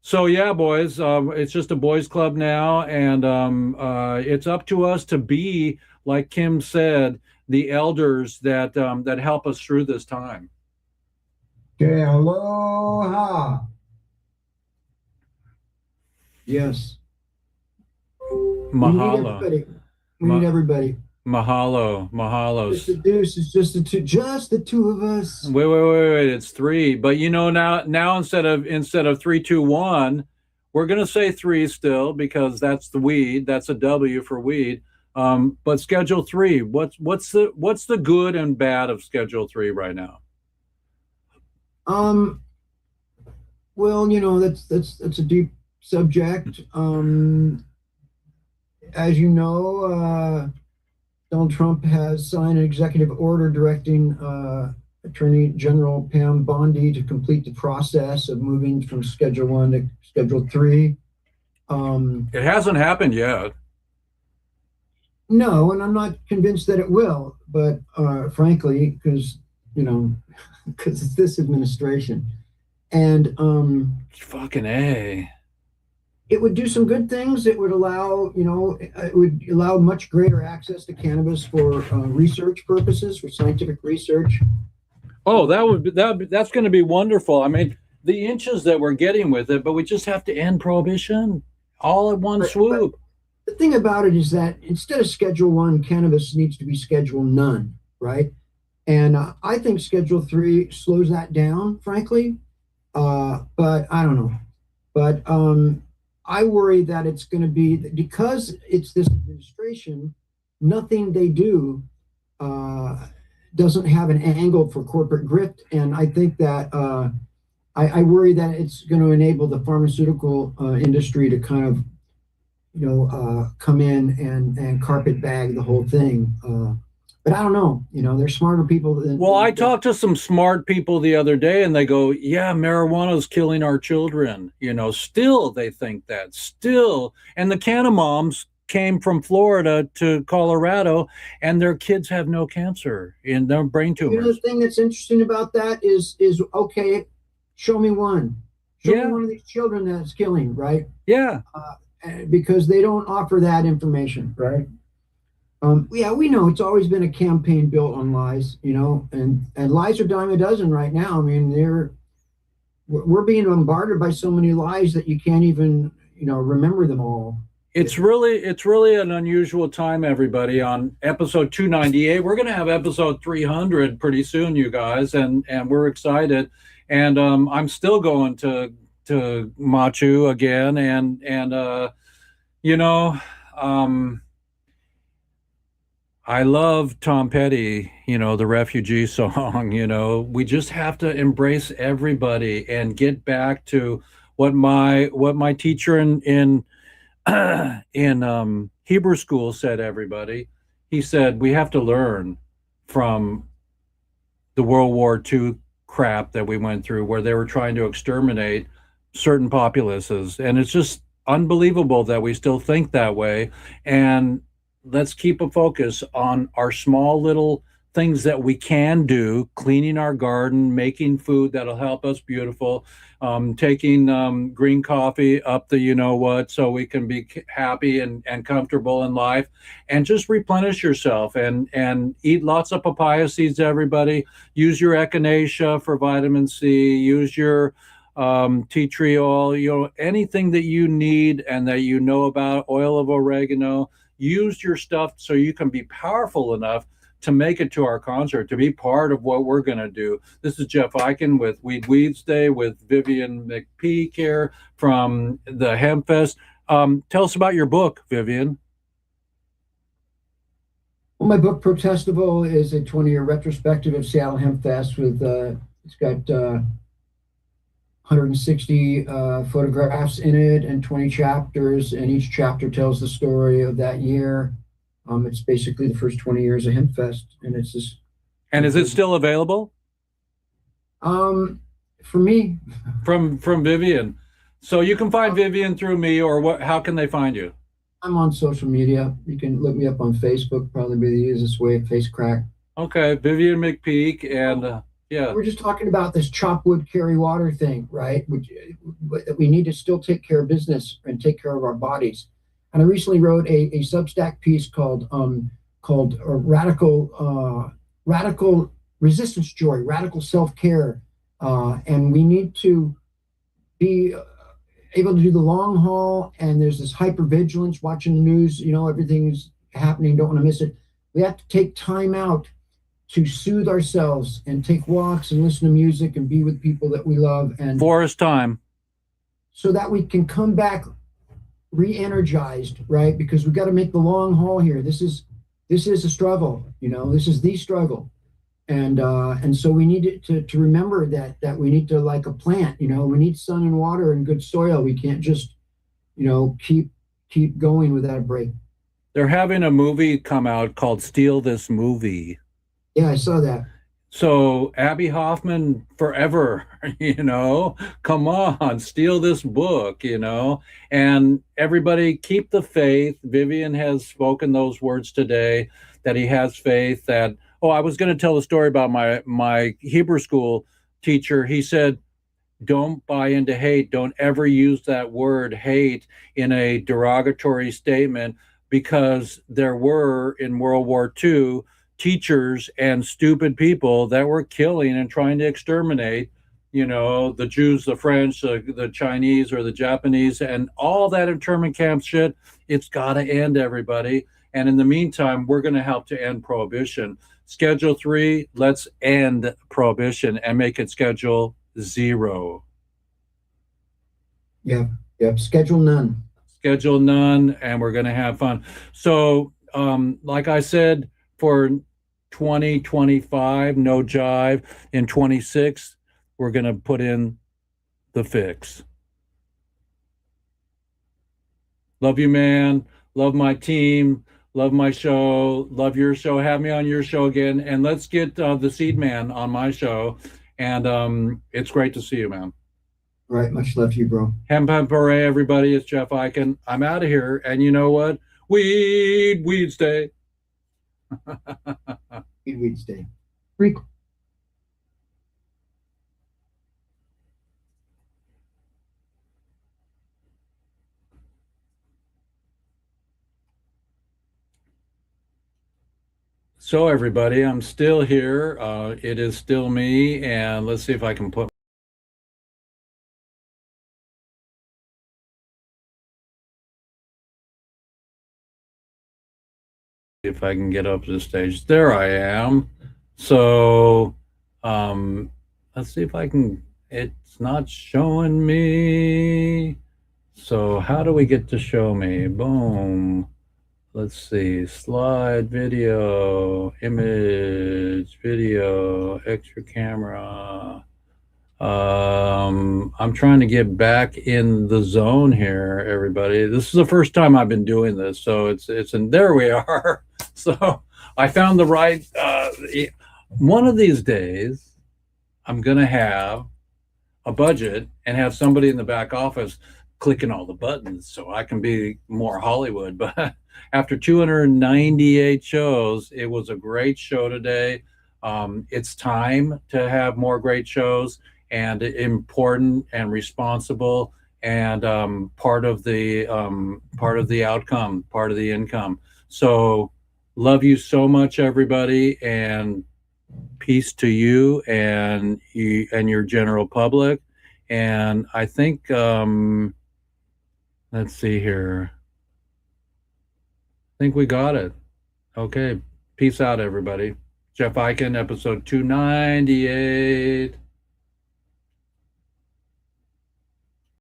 So yeah, boys, it's just a boys club now, and it's up to us to be, like Kim said, the elders that that help us through this time. Okay, aloha. Yes. Mahalo. We need everybody. Mahalo. Mahalos. Just the deuce. It's just the two of us. Wait. It's three. But you know, now instead of 3, 2, 1, we're gonna say 3 still because that's the weed. That's a W for weed. But Schedule 3. What's the good and bad of Schedule 3 right now? Well, you know, that's a deep subject. As you know, Donald Trump has signed an executive order directing Attorney General Pam Bondi to complete the process of moving from Schedule 1 to Schedule 3. It hasn't happened yet. No, and I'm not convinced that it will, but frankly, because it's this administration. And fucking A. It would do some good things. It would allow, it would allow much greater access to cannabis for research purposes, for scientific research. Oh, that's going to be wonderful. I mean, the inches that we're getting with it, but we just have to end prohibition all at one swoop. But the thing about it is that instead of Schedule 1, cannabis needs to be Schedule none, right? And I think Schedule 3 slows that down, frankly. But I don't know. But I worry that it's going to be, because it's this administration, nothing they do doesn't have an angle for corporate grift. And I think that I worry that it's going to enable the pharmaceutical industry to kind of, come in and carpet bag the whole thing. But I don't know, there's smarter people than. Well, I talked to some smart people the other day and they go, yeah, marijuana's killing our children. Still they think that, still. And the Canna moms came from Florida to Colorado and their kids have no cancer in their brain tumors. The thing that's interesting about that is okay, show me one. Show me one of these children that's killing, right? Yeah. Because they don't offer that information, right? Yeah, we know it's always been a campaign built on lies, and lies are dime a dozen right now. I mean, we're being bombarded by so many lies that you can't even, remember them all. It's really an unusual time, everybody. On episode 298, we're going to have episode 300 pretty soon, you guys, and we're excited. And I'm still going to Machu again, and I love Tom Petty, the refugee song. We just have to embrace everybody and get back to what my teacher in Hebrew school said. Everybody, he said we have to learn from the World War II crap that we went through, where they were trying to exterminate certain populaces, and it's just unbelievable that we still think that way. And let's keep a focus on our small little things that we can do, cleaning our garden, making food that'll help us beautiful, taking green coffee up the so we can be happy and comfortable in life, and just replenish yourself and eat lots of papaya seeds, everybody. Use your echinacea for vitamin C, use your tea tree oil, anything that you need and that about, oil of oregano. Use your stuff so you can be powerful enough to make it to our concert, to be part of what we're going to do. This is Jeff Eichen with Weeds Day with Vivian McPeak here from the Hemp Fest. Tell us about your book, Vivian. Well, my book, Protestival, is a 20-year retrospective of Seattle Hemp Fest with, it's got 160 photographs in it and 20 chapters, and each chapter tells the story of that year. It's basically the first 20 years of Hemp Fest, and it's this. And is it still available? For me. From Vivian. So you can find Vivian through me, or what? How can they find you? I'm on social media. You can look me up on Facebook, probably be the easiest way, Face Crack. Okay, Vivian McPeak, and yeah. We're just talking about this chop wood, carry water thing, right? We need to still take care of business and take care of our bodies. And I recently wrote a Substack piece called called radical resistance joy, radical self-care. And we need to be able to do the long haul. And there's this hypervigilance, watching the news, everything's happening, don't want to miss it. We have to take time out to soothe ourselves and take walks and listen to music and be with people that we love. And forest time. So that we can come back re-energized, right? Because we've got to make the long haul here. This is a struggle, this is the struggle. And so we need to remember that we need to, like a plant, we need sun and water and good soil. We can't just, keep going without a break. They're having a movie come out called Steal This Movie. Yeah, I saw that. So Abby Hoffman forever, come on, steal this book, and everybody keep the faith. Vivian has spoken those words today, that he has faith that, I was going to tell a story about my Hebrew school teacher. He said, don't buy into hate. Don't ever use that word hate in a derogatory statement, because there were in World War II teachers and stupid people that were killing and trying to exterminate, the Jews, the French, the Chinese, or the Japanese, and all that internment camp shit. It's got to end, everybody. And in the meantime, we're going to help to end prohibition. Schedule 3, let's end prohibition and make it Schedule 0. Yep. Schedule none. Schedule none, and we're going to have fun. So, like I said, for 2025, no jive. In 26, we're going to put in the fix. Love you, man. Love my team. Love my show. Love your show. Have me on your show again. And let's get the Seed Man on my show. And it's great to see you, man. All right. Much love to you, bro. Hem pem hooray, everybody. It's Jeff Eichen. I'm out of here. And you know what? Weed stay. Weed stay. So everybody, I'm still here. It is still me, and let's see if I can put get up to the stage. There I am. So let's see if I can. It's not showing me. So how do we get to show me? Boom. Let's see, slide, video, image, video, extra camera. I'm trying to get back in the zone here, everybody. This is the first time I've been doing this, so it's there we are. So I found the right, one of these days, I'm gonna have a budget and have somebody in the back office clicking all the buttons so I can be more Hollywood. But after 298 shows, it was a great show today. It's time to have more great shows, and important and responsible, and part of the outcome, part of the income. So love you so much, everybody, and peace to you and your general public. And I think let's see here. I think we got it. Okay. Peace out, everybody. Jeff Eichen, episode 298.